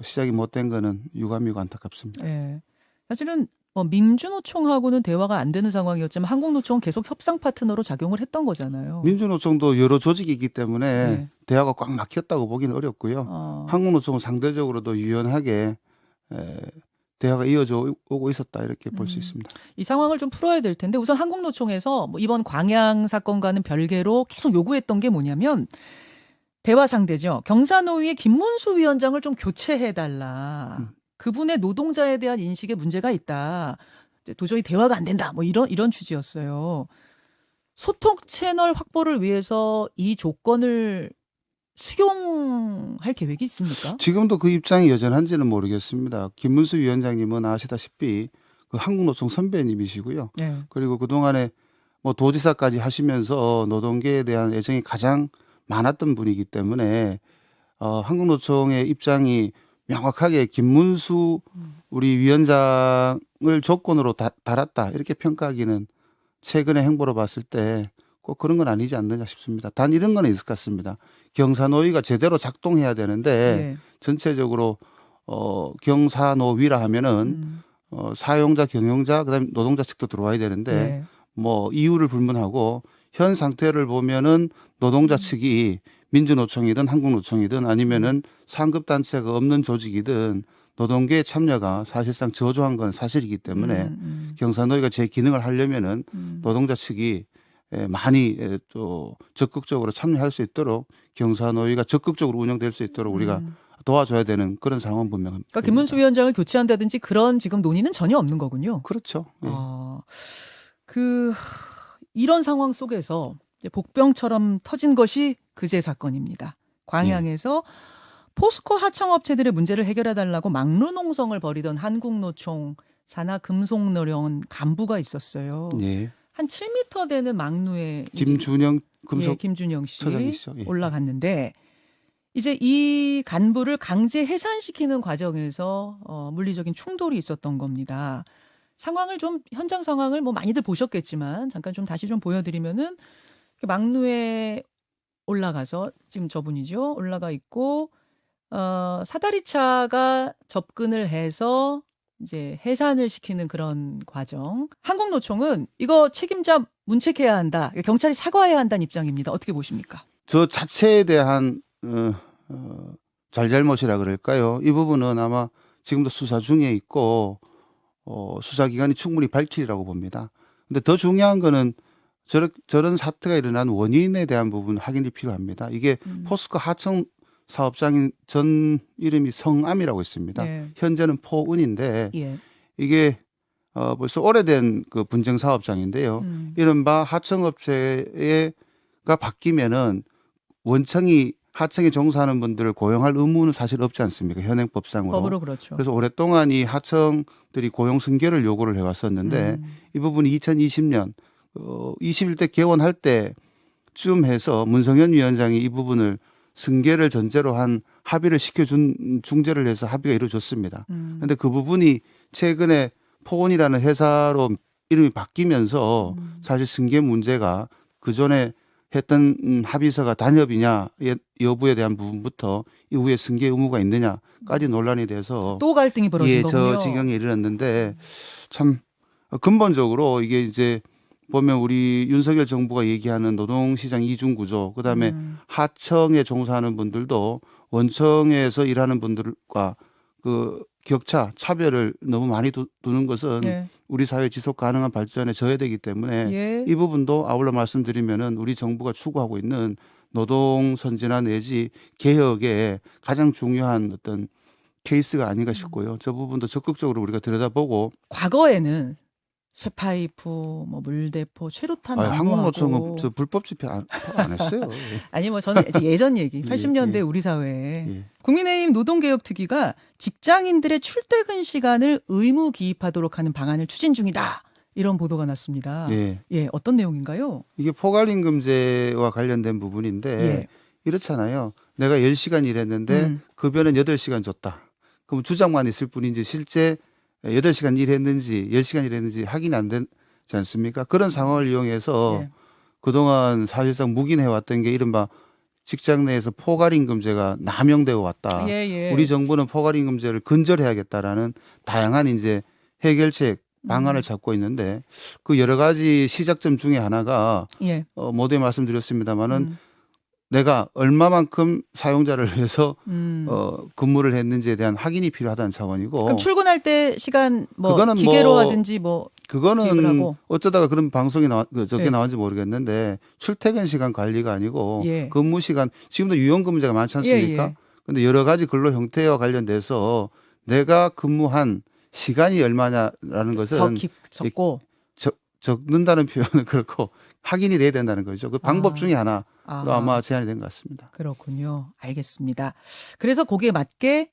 시작이 못된 거는 유감이고 안타깝습니다. 네. 사실은 민주노총하고는 대화가 안 되는 상황이었지만 한국노총은 계속 협상 파트너로 작용을 했던 거잖아요. 민주노총도 여러 조직이 있기 때문에 네. 대화가 꽉 막혔다고 보기는 어렵고요. 한국노총은 상대적으로도 유연하게 대화가 이어져 오고 있었다 이렇게 볼 수 있습니다. 이 상황을 좀 풀어야 될 텐데 우선 한국노총에서 뭐 이번 광양 사건과는 별개로 계속 요구했던 게 뭐냐면 대화 상대죠. 경사노위의 김문수 위원장을 좀 교체해달라. 그분의 노동자에 대한 인식에 문제가 있다. 이제 도저히 대화가 안 된다. 뭐 이런 취지였어요. 소통 채널 확보를 위해서 이 조건을 수용할 계획이 있습니까? 지금도 그 입장이 여전한지는 모르겠습니다. 김문수 위원장님은 아시다시피 그 한국노총 선배님이시고요. 네. 그리고 그동안에 뭐 도지사까지 하시면서 노동계에 대한 애정이 가장 많았던 분이기 때문에 한국노총의 입장이 명확하게 김문수 우리 위원장을 조건으로 달았다 이렇게 평가하기는 최근의 행보로 봤을 때 꼭 그런 건 아니지 않느냐 싶습니다. 단 이런 건 있을 것 같습니다. 경사노위가 제대로 작동해야 되는데 네. 전체적으로 경사노위라 하면은 사용자, 경영자, 그다음에 노동자 측도 들어와야 되는데 네. 뭐 이유를 불문하고 현 상태를 보면은 노동자 측이 민주노총이든 한국노총이든 아니면은 상급 단체가 없는 조직이든 노동계의 참여가 사실상 저조한 건 사실이기 때문에 경사노위가 제 기능을 하려면은 노동자 측이 많이 또 적극적으로 참여할 수 있도록 경사노위가 적극적으로 운영될 수 있도록 우리가 도와줘야 되는 그런 상황은 분명합니다. 그러니까 김문수 위원장을 교체한다든지 그런 지금 논의는 전혀 없는 거군요. 그렇죠. 예. 이런 상황 속에서 이제 복병처럼 터진 것이 그제 사건입니다. 광양에서 포스코 하청업체들의 문제를 해결해달라고 막루농성을 벌이던 한국노총 산하 금속노련 간부가 있었어요. 예. 한 7m 되는 막루에 이제 김준영 금속 김준영 씨 처장이시죠. 예. 올라갔는데 이제 이 간부를 강제 해산시키는 과정에서 물리적인 충돌이 있었던 겁니다. 상황을 좀 현장 상황을 뭐 많이들 보셨겠지만 잠깐 좀 다시 좀 보여드리면은 막루에 올라가서 지금 저분이죠. 올라가 있고 사다리차가 접근을 해서 이제 해산을 시키는 그런 과정. 한국노총은 이거 책임자 문책해야 한다. 경찰이 사과해야 한다는 입장입니다. 어떻게 보십니까? 저 자체에 대한 잘잘못이라 그럴까요? 이 부분은 아마 지금도 수사 중에 있고 수사기관이 충분히 밝히리라고 봅니다. 근데 더 중요한 거는 저런 사태가 일어난 원인에 대한 부분 확인이 필요합니다. 이게 포스코 하청 사업장인 전 이름이 성암이라고 있습니다. 네. 현재는 포은인데 예. 이게 벌써 오래된 그 분쟁 사업장인데요. 이른바 하청업체가 바뀌면은 원청이 하청에 종사하는 분들을 고용할 의무는 사실 없지 않습니까? 현행법상으로. 법으로 그렇죠. 그래서 오랫동안 이 하청들이 고용 승계를 요구를 해왔었는데 이 부분이 2020년 21대 개원할 때쯤 해서 문성현 위원장이 이 부분을 승계를 전제로 한 합의를 시켜준 중재를 해서 합의가 이루어졌습니다. 그런데 그 부분이 최근에 포원이라는 회사로 이름이 바뀌면서 사실 승계 문제가 그전에 했던 합의서가 단협이냐 여부에 대한 부분부터 이후에 승계 의무가 있느냐까지 논란이 돼서 또 갈등이 벌어진 거군요. 저 지경에 이르렀는데 참 근본적으로 이게 이제 보면 우리 윤석열 정부가 얘기하는 노동시장 이중구조, 그다음에 하청에 종사하는 분들도 원청에서 일하는 분들과 그 격차, 차별을 너무 많이 두는 것은 네. 우리 사회 지속 가능한 발전에 저해되기 때문에 예. 이 부분도 아울러 말씀드리면은 우리 정부가 추구하고 있는 노동 선진화 내지 개혁의 가장 중요한 어떤 케이스가 아닌가 싶고요. 저 부분도 적극적으로 우리가 들여다보고 과거에는 쇠파이프, 뭐 물대포, 최루탄 난무하고 한국노총은 저 불법 집회 안 했어요. 아니 뭐 저는 이제 예전 얘기, 예, 80년대 예. 우리 사회에 예. 국민의힘 노동개혁특위가 직장인들의 출퇴근 시간을 의무 기입하도록 하는 방안을 추진 중이다. 이런 보도가 났습니다. 예. 예, 어떤 내용인가요? 이게 포괄임금제와 관련된 부분인데 예. 이렇잖아요. 내가 10시간 일했는데 급여는 8시간 줬다. 그럼 주장만 있을 뿐이지 실제 8시간 일했는지 10시간 일했는지 확인이 안 되지 않습니까? 그런 상황을 이용해서 예. 그동안 사실상 묵인해왔던 게 이른바 직장 내에서 포괄임금제가 남용되어 왔다. 예, 예. 우리 정부는 포괄임금제를 근절해야겠다라는 다양한 이제 해결책 방안을 찾고 있는데 그 여러 가지 시작점 중에 하나가 예. 모두에 말씀드렸습니다마는 내가 얼마만큼 사용자를 위해서 근무를 했는지에 대한 확인이 필요하다는 차원이고. 그럼 출근할 때 시간 뭐 그거는 기계로 뭐 하든지 뭐 기입을 그거는 하고. 어쩌다가 그런 방송이 저게 네. 나왔는지 모르겠는데 출퇴근 시간 관리가 아니고 예. 근무 시간 지금도 유연근무제가 많지 않습니까? 예, 예. 근데 여러 가지 근로 형태와 관련돼서 내가 근무한 시간이 얼마냐라는 것은 적고 적는다는 표현은 그렇고 확인이 돼야 된다는 거죠. 그 방법 중에 하나로 아마 제안이 된 것 같습니다. 그렇군요. 알겠습니다. 그래서 거기에 맞게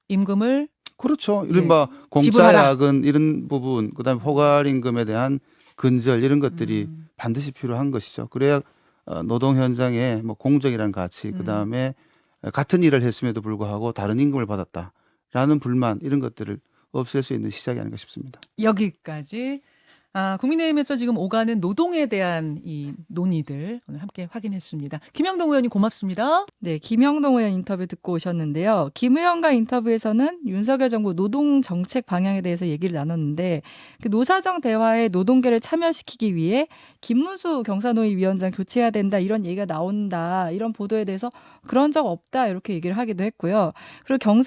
임금을 그렇죠. 이른바 공짜야근 이런 부분, 그다음에 포괄임금에 대한 근절 이런 것들이 반드시 필요한 것이죠. 그래야 노동 현장에 뭐 공정이라는 가치, 그다음에 같은 일을 했음에도 불구하고 다른 임금을 받았다라는 불만 이런 것들을 없앨 수 있는 시작이 아닌가 싶습니다. 여기까지 국민의힘에서 지금 오가는 노동에 대한 이 논의들 오늘 함께 확인했습니다. 김영동 의원님 고맙습니다. 네, 김영동 의원 인터뷰 듣고 오셨는데요. 김 의원과 인터뷰에서는 윤석열 정부 노동 정책 방향에 대해서 얘기를 나눴는데 그 노사정 대화에 노동계를 참여시키기 위해 김문수 경사노위 위원장 교체해야 된다 이런 얘기가 나온다 이런 보도에 대해서 그런 적 없다 이렇게 얘기를 하기도 했고요. 그리고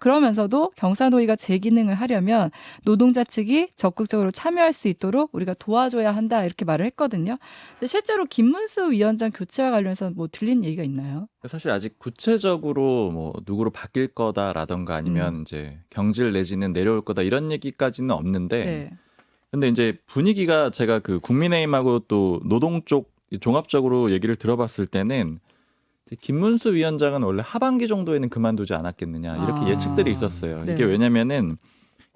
그러면서도 경사노위가 제 기능을 하려면 노동자 측이 적극적으로 참여할 수 있도록 우리가 도와줘야 한다 이렇게 말을 했거든요. 근데 실제로 김문수 위원장 교체와 관련해서 뭐 들린 얘기가 있나요? 사실 아직 구체적으로 뭐 누구로 바뀔 거다라던가 아니면 이제 경질 내지는 내려올 거다 이런 얘기까지는 없는데 네. 근데 이제 분위기가 제가 그 국민의힘하고 또 노동 쪽 종합적으로 얘기를 들어봤을 때는 김문수 위원장은 원래 하반기 정도에는 그만두지 않았겠느냐 이렇게 아. 예측들이 있었어요. 네. 이게 왜냐면은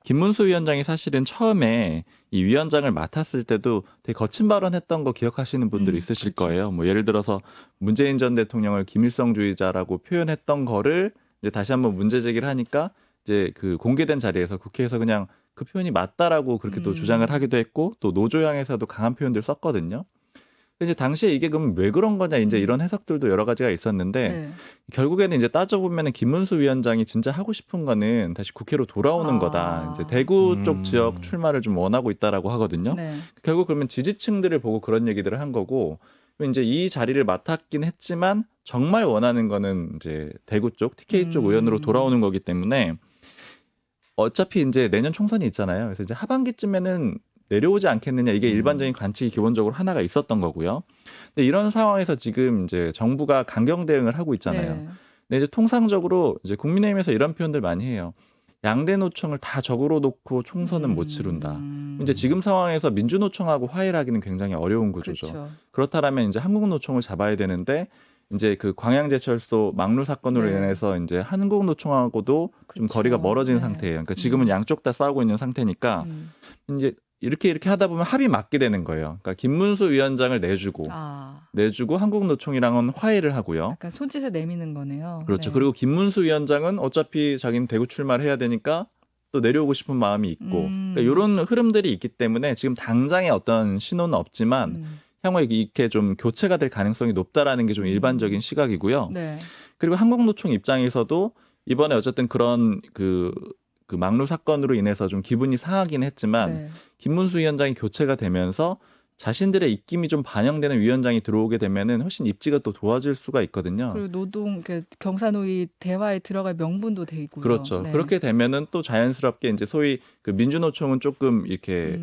김문수 위원장이 사실은 처음에 이 위원장을 맡았을 때도 되게 거친 발언했던 거 기억하시는 분들이 있으실 그렇죠. 거예요. 뭐 예를 들어서 문재인 전 대통령을 김일성주의자라고 표현했던 거를 이제 다시 한번 문제 제기를 하니까 이제 그 공개된 자리에서 국회에서 그냥 그 표현이 맞다라고 그렇게 또 주장을 하기도 했고 또 노조향에서도 강한 표현들 썼거든요. 이제 당시에 이게 그럼 왜 그런 거냐 이제 이런 해석들도 여러 가지가 있었는데 네. 결국에는 이제 따져보면은 김문수 위원장이 진짜 하고 싶은 거는 다시 국회로 돌아오는 거다. 이제 대구 쪽 지역 출마를 좀 원하고 있다라고 하거든요. 네. 결국 그러면 지지층들을 보고 그런 얘기들을 한 거고 이제 이 자리를 맡았긴 했지만 정말 원하는 거는 이제 대구 쪽 TK 쪽 의원으로 돌아오는 거기 때문에 어차피 이제 내년 총선이 있잖아요. 그래서 이제 하반기쯤에는 내려오지 않겠느냐 이게 일반적인 관측이 기본적으로 하나가 있었던 거고요. 근데 이런 상황에서 지금 이제 정부가 강경 대응을 하고 있잖아요. 네. 근데 이제 통상적으로 이제 국민의힘에서 이런 표현들 많이 해요. 양대 노총을 다 적으로 놓고 총선은 못 치른다. 이제 지금 상황에서 민주노총하고 화해를 하기는 굉장히 어려운 구조죠. 그렇죠. 그렇다라면 이제 한국노총을 잡아야 되는데 이제 그 광양제철소 막루 사건으로 네. 인해서 이제 한국노총하고도 좀 그렇죠. 거리가 멀어진 네. 상태예요. 그러니까 지금은 양쪽 다 싸우고 있는 상태니까 이제 이렇게 하다 보면 합이 맞게 되는 거예요. 그러니까 김문수 위원장을 내주고 한국노총이랑은 화해를 하고요. 약간 손짓에 내미는 거네요. 그렇죠. 네. 그리고 김문수 위원장은 어차피 자기는 대구 출마를 해야 되니까 또 내려오고 싶은 마음이 있고 그러니까 이런 흐름들이 있기 때문에 지금 당장의 어떤 신호는 없지만 향후에 이렇게 좀 교체가 될 가능성이 높다라는 게 좀 일반적인 시각이고요. 네. 그리고 한국노총 입장에서도 이번에 어쨌든 그런 그 막루 사건으로 인해서 좀 기분이 상하긴 했지만 네. 김문수 위원장이 교체가 되면서 자신들의 입김이 좀 반영되는 위원장이 들어오게 되면은 훨씬 입지가 또 도와질 수가 있거든요. 그리고 노동 경사노위 대화에 들어갈 명분도 돼 있고요. 그렇죠. 네. 그렇게 되면은 또 자연스럽게 이제 소위 그 민주노총은 조금 이렇게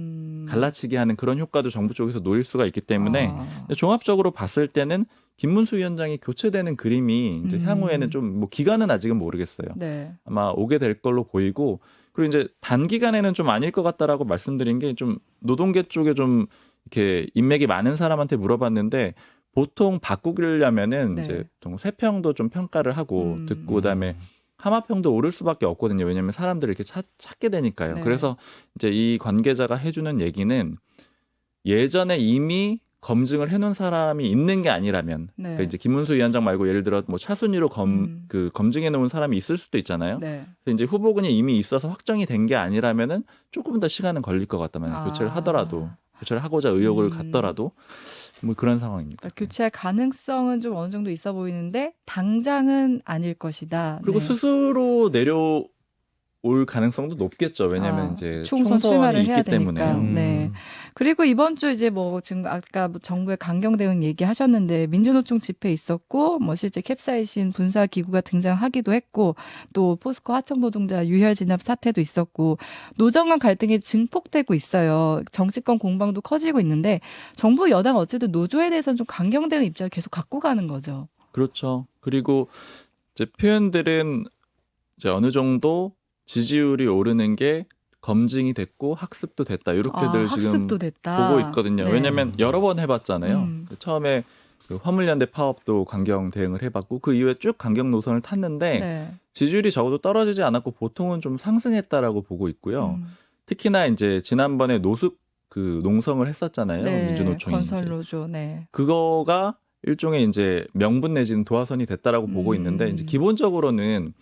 갈라치기 하는 그런 효과도 정부 쪽에서 노릴 수가 있기 때문에 종합적으로 봤을 때는 김문수 위원장이 교체되는 그림이 이제 향후에는 좀 뭐 기간은 아직은 모르겠어요. 네. 아마 오게 될 걸로 보이고 그리고 이제 단기간에는 좀 아닐 것 같다라고 말씀드린 게 좀 노동계 쪽에 좀 이렇게 인맥이 많은 사람한테 물어봤는데 보통 바꾸려면은 네. 이제 보통 세평도 좀 평가를 하고 듣고 그다음에 하마평도 오를 수밖에 없거든요. 왜냐하면 사람들을 이렇게 찾게 되니까요. 네. 그래서 이제 이 관계자가 해주는 얘기는 예전에 이미 검증을 해놓은 사람이 있는 게 아니라면 네. 그러니까 이제 김문수 위원장 말고 예를 들어 뭐 차순위로 검증해 놓은 사람이 있을 수도 있잖아요. 네. 그래서 이제 후보군이 이미 있어서 확정이 된 게 아니라면은 조금 더 시간은 걸릴 것 같다면 교체를 하더라도 교체를 하고자 의욕을 갖더라도 뭐 그런 상황입니다. 그러니까 교체할 가능성은 좀 어느 정도 있어 보이는데 당장은 아닐 것이다. 그리고 네. 스스로 내려올 가능성도 높겠죠. 왜냐하면 이제 총선 총선이 출마를 있기 해야 때문에. 되니까. 네. 그리고 이번 주 이제 뭐 지금 아까 뭐 정부의 강경 대응 얘기하셨는데 민주노총 집회 있었고 뭐 실제 캡사이신 분사 기구가 등장하기도 했고 또 포스코 하청 노동자 유혈 진압 사태도 있었고 노정 간 갈등이 증폭되고 있어요. 정치권 공방도 커지고 있는데 정부 여당 어쨌든 노조에 대해서는 좀 강경 대응 입장을 계속 갖고 가는 거죠. 그렇죠. 그리고 이제 표현들은 이제 어느 정도 지지율이 오르는 게 검증이 됐고 학습도 됐다. 이렇게들 지금 학습도 됐다. 보고 있거든요. 네. 왜냐하면 여러 번 해봤잖아요. 처음에 그 화물연대 파업도 강경 대응을 해봤고 그 이후에 쭉 강경 노선을 탔는데 네. 지지율이 적어도 떨어지지 않았고 보통은 좀 상승했다라고 보고 있고요. 특히나 이제 지난번에 노숙 그 농성을 했었잖아요. 네. 민주노총이 건설노조. 네. 그거가 일종의 이제 명분 내지는 도화선이 됐다라고 보고 있는데 이제 기본적으로는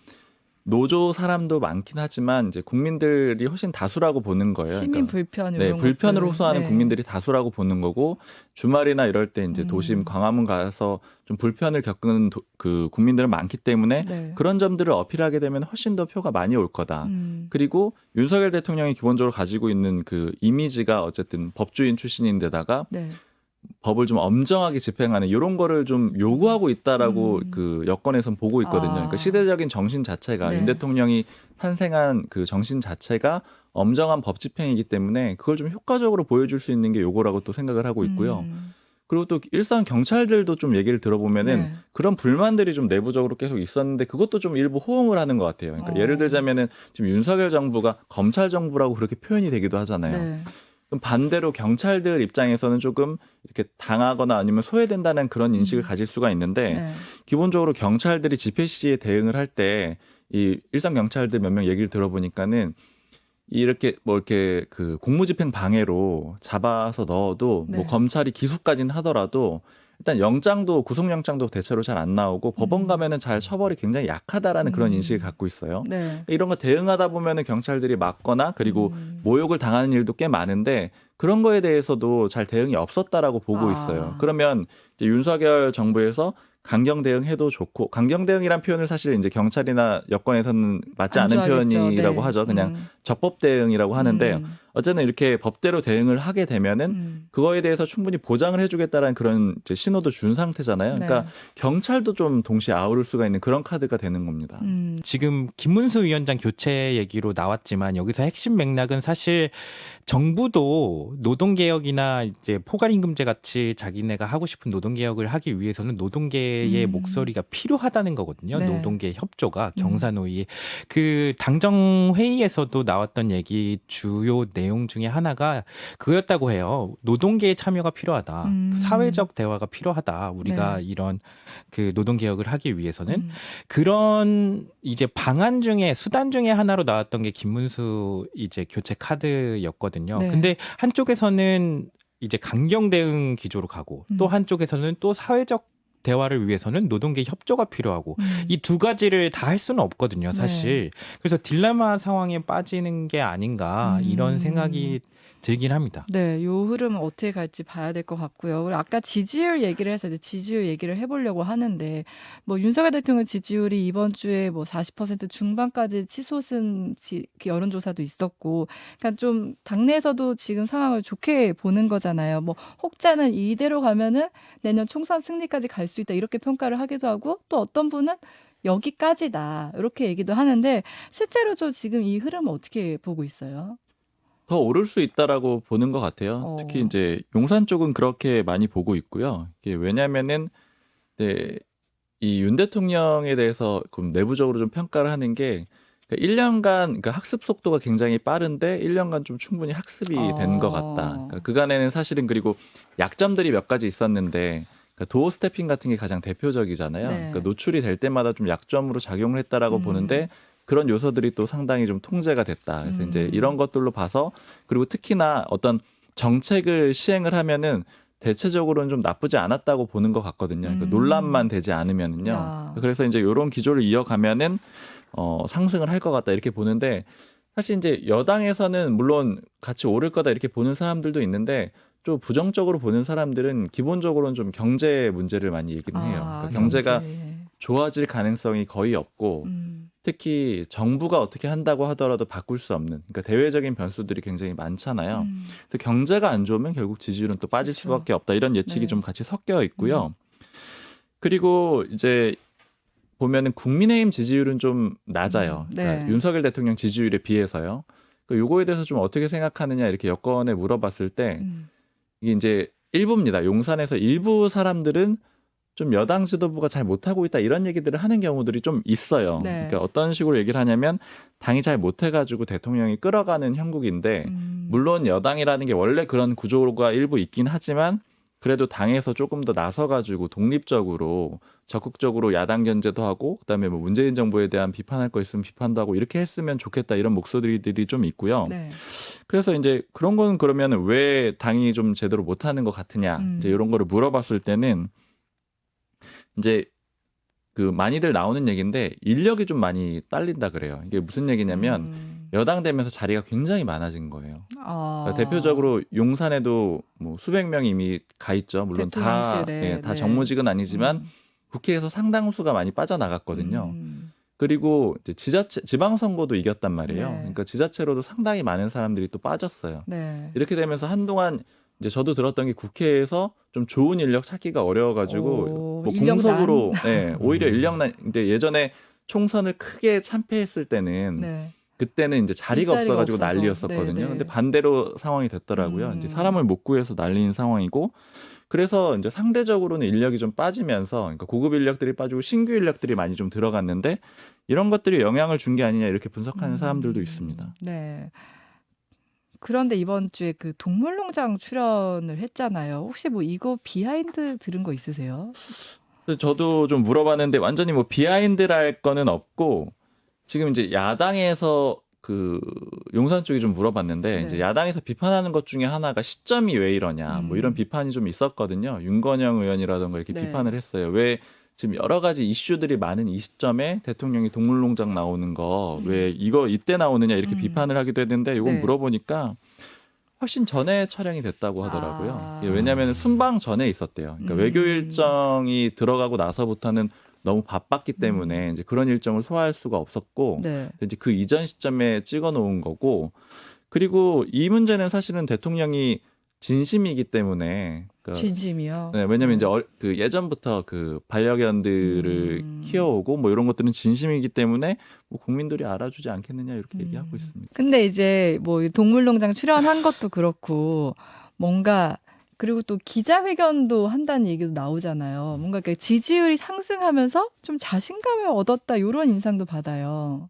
노조 사람도 많긴 하지만 이제 국민들이 훨씬 다수라고 보는 거예요. 시민 그러니까 불편 네, 이런 불편을 것들. 호소하는 네. 국민들이 다수라고 보는 거고 주말이나 이럴 때 이제 도심 광화문 가서 좀 불편을 겪는 그 국민들은 많기 때문에 네. 그런 점들을 어필하게 되면 훨씬 더 표가 많이 올 거다. 그리고 윤석열 대통령이 기본적으로 가지고 있는 그 이미지가 어쨌든 법주인 출신인데다가 네. 법을 좀 엄정하게 집행하는 이런 거를 좀 요구하고 있다라고 그 여권에선 보고 있거든요. 그러니까 시대적인 정신 자체가 네. 윤 대통령이 탄생한 그 정신 자체가 엄정한 법 집행이기 때문에 그걸 좀 효과적으로 보여줄 수 있는 게 요거라고 또 생각을 하고 있고요. 그리고 또 일선 경찰들도 좀 얘기를 들어보면은 네. 그런 불만들이 좀 내부적으로 계속 있었는데 그것도 좀 일부 호응을 하는 것 같아요. 그러니까 예를 들자면은 지금 윤석열 정부가 검찰 정부라고 그렇게 표현이 되기도 하잖아요. 네. 그럼 반대로 경찰들 입장에서는 조금 이렇게 당하거나 아니면 소외된다는 그런 인식을 가질 수가 있는데 네. 기본적으로 경찰들이 집회 시에 대응을 할 때 이 일선 경찰들 몇 명 얘기를 들어보니까는 이렇게 뭐 이렇게 그 공무집행 방해로 잡아서 넣어도 네. 뭐 검찰이 기소까지는 하더라도 일단 영장도 구속영장도 대체로 잘 안 나오고 법원 가면은 잘 처벌이 굉장히 약하다라는 그런 인식을 갖고 있어요. 네. 이런 거 대응하다 보면은 경찰들이 맞거나 그리고 모욕을 당하는 일도 꽤 많은데 그런 거에 대해서도 잘 대응이 없었다라고 보고 있어요. 그러면 이제 윤석열 정부에서 강경 대응해도 좋고 강경 대응이란 표현을 사실 이제 경찰이나 여권에서는 맞지 안 않은 좋아하겠죠. 표현이라고 네. 하죠. 그냥 적법 대응이라고 하는데 어쨌든 이렇게 법대로 대응을 하게 되면은 그거에 대해서 충분히 보장을 해주겠다라는 그런 이제 신호도 준 상태잖아요. 그러니까 네. 경찰도 좀 동시에 아우를 수가 있는 그런 카드가 되는 겁니다. 지금 김문수 위원장 교체 얘기로 나왔지만 여기서 핵심 맥락은 사실 정부도 노동개혁이나 이제 포괄임금제 같이 자기네가 하고 싶은 노동개혁을 하기 위해서는 노동계의 목소리가 필요하다는 거거든요. 네. 노동계 협조가 경사노위. 그 당정회의에서도 나왔던 얘기 주요 내용 중에 하나가 그거였다고 해요. 노동계의 참여가 필요하다. 사회적 대화가 필요하다. 우리가 네. 이런 그 노동개혁을 하기 위해서는 그런 이제 방안 중에 수단 중에 하나로 나왔던 게 김문수 이제 교체 카드였거든요. 네. 근데 한쪽에서는 이제 강경 대응 기조로 가고 또 한쪽에서는 또 사회적 대화를 위해서는 노동계 협조가 필요하고 이 두 가지를 다 할 수는 없거든요, 사실. 그래서 딜레마 상황에 빠지는 게 아닌가 이런 생각이 들긴 합니다. 네, 요 흐름은 어떻게 갈지 봐야 될 것 같고요. 그리고 아까 지지율 얘기를 해서 이제 지지율 얘기를 해보려고 하는데, 뭐 윤석열 대통령 지지율이 이번 주에 뭐 40% 중반까지 치솟은 그 여론조사도 있었고, 그러니까 좀 당내에서도 지금 상황을 좋게 보는 거잖아요. 뭐 혹자는 이대로 가면은 내년 총선 승리까지 갈 수 있다 이렇게 평가를 하기도 하고, 또 어떤 분은 여기까지다 이렇게 얘기도 하는데 실제로 저 지금 이 흐름을 어떻게 보고 있어요? 더 오를 수 있다라고 보는 것 같아요. 특히 이제 용산 쪽은 그렇게 많이 보고 있고요. 이게 왜냐면은 네, 이 윤 대통령에 대해서 그럼 내부적으로 좀 평가를 하는 게 1년간 그러니까 학습 속도가 굉장히 빠른데 1년간 좀 충분히 학습이 된 것 같다. 그러니까 그간에는 사실은 그리고 약점들이 몇 가지 있었는데 그러니까 도어 스태핑 같은 게 가장 대표적이잖아요. 네. 그러니까 노출이 될 때마다 좀 약점으로 작용을 했다라고 보는데 그런 요소들이 또 상당히 좀 통제가 됐다. 그래서 이제 이런 것들로 봐서 그리고 특히나 어떤 정책을 시행을 하면은 대체적으로는 좀 나쁘지 않았다고 보는 것 같거든요. 그러니까 논란만 되지 않으면은요. 야. 그래서 이제 이런 기조를 이어가면은 상승을 할 것 같다 이렇게 보는데 사실 이제 여당에서는 물론 같이 오를 거다 이렇게 보는 사람들도 있는데 좀 부정적으로 보는 사람들은 기본적으로는 좀 경제 문제를 많이 얘기는 해요. 그러니까 경제가 좋아질 가능성이 거의 없고 특히 정부가 어떻게 한다고 하더라도 바꿀 수 없는 그러니까 대외적인 변수들이 굉장히 많잖아요. 그래서 경제가 안 좋으면 결국 지지율은 또 빠질 그렇죠. 수밖에 없다. 이런 예측이 네. 좀 같이 섞여 있고요. 그리고 이제 보면은 국민의힘 지지율은 좀 낮아요. 그러니까 네. 윤석열 대통령 지지율에 비해서요. 그러니까 요거에 대해서 좀 어떻게 생각하느냐 이렇게 여권에 물어봤을 때 이게 이제 일부입니다. 용산에서 일부 사람들은 좀 여당 지도부가 잘 못하고 있다 이런 얘기들을 하는 경우들이 좀 있어요. 네. 그러니까 어떤 식으로 얘기를 하냐면 당이 잘 못해가지고 대통령이 끌어가는 형국인데 물론 여당이라는 게 원래 그런 구조가 일부 있긴 하지만 그래도 당에서 조금 더 나서가지고 독립적으로 적극적으로 야당 견제도 하고 그다음에 뭐 문재인 정부에 대한 비판할 거 있으면 비판도 하고 이렇게 했으면 좋겠다 이런 목소리들이 좀 있고요. 네. 그래서 이제 그런 건 그러면 왜 당이 좀 제대로 못하는 것 같으냐 이제 이런 거를 물어봤을 때는 이제 그 많이들 나오는 얘기인데 인력이 좀 많이 딸린다 그래요. 이게 무슨 얘기냐면 여당 되면서 자리가 굉장히 많아진 거예요. 그러니까 대표적으로 용산에도 뭐 수백 명이 이미 가 있죠. 물론 다 대통령실에, 다 네. 정무직은 아니지만 국회에서 상당수가 많이 빠져나갔거든요. 그리고 이제 지방선거도 이겼단 말이에요. 네. 그러니까 지자체로도 상당히 많은 사람들이 또 빠졌어요. 네. 이렇게 되면서 한동안 이제 저도 들었던 게 국회에서 좀 좋은 인력 찾기가 어려워가지고 오, 뭐 인력난. 공석으로 오히려 인력난. 근데 예전에 총선을 크게 참패했을 때는 네. 그때는 이제 자리가 일자리가 없어가지고 없어서. 난리였었거든요. 네, 네. 근데 반대로 상황이 됐더라고요. 이제 음. 사람을 못 구해서 난리인 상황이고, 그래서 이제 상대적으로는 인력이 좀 빠지면서, 그러니까 고급 인력들이 빠지고 신규 인력들이 많이 좀 들어갔는데, 이런 것들이 영향을 준 게 아니냐 이렇게 분석하는 사람들도 있습니다. 네. 그런데 이번 주에 그 동물농장 출연을 했잖아요. 혹시 뭐 이거 비하인드 들은 거 있으세요? 그래서 저도 좀 물어봤는데 완전히 뭐 비하인드랄 거는 없고, 지금 이제 야당에서 그 용산 쪽이 좀 물어봤는데, 네. 이제 야당에서 비판하는 것 중에 하나가 시점이 왜 이러냐, 뭐 이런 비판이 좀 있었거든요. 윤건영 의원이라던가 이렇게 네. 비판을 했어요. 왜 지금 여러 가지 이슈들이 많은 이 시점에 대통령이 동물농장 나오는 거 왜 이거 이때 나오느냐 이렇게 비판을 하기도 했는데, 이건 네. 물어보니까 훨씬 전에 촬영이 됐다고 하더라고요. 아. 왜냐하면 순방 전에 있었대요. 그러니까 외교 일정이 들어가고 나서부터는 너무 바빴기 때문에 이제 그런 일정을 소화할 수가 없었고, 네. 이제 그 이전 시점에 찍어 놓은 거고, 그리고 이 문제는 사실은 대통령이 진심이기 때문에, 그러니까 진심이요. 네, 왜냐면 이제 그 예전부터 그 반려견들을 키워오고 뭐 이런 것들은 진심이기 때문에 뭐 국민들이 알아주지 않겠느냐 이렇게 얘기하고 있습니다. 근데 이제 뭐 동물농장 출연한 것도 그렇고 뭔가 그리고 또 기자회견도 한다는 얘기도 나오잖아요. 뭔가 이렇게 지지율이 상승하면서 좀 자신감을 얻었다 이런 인상도 받아요.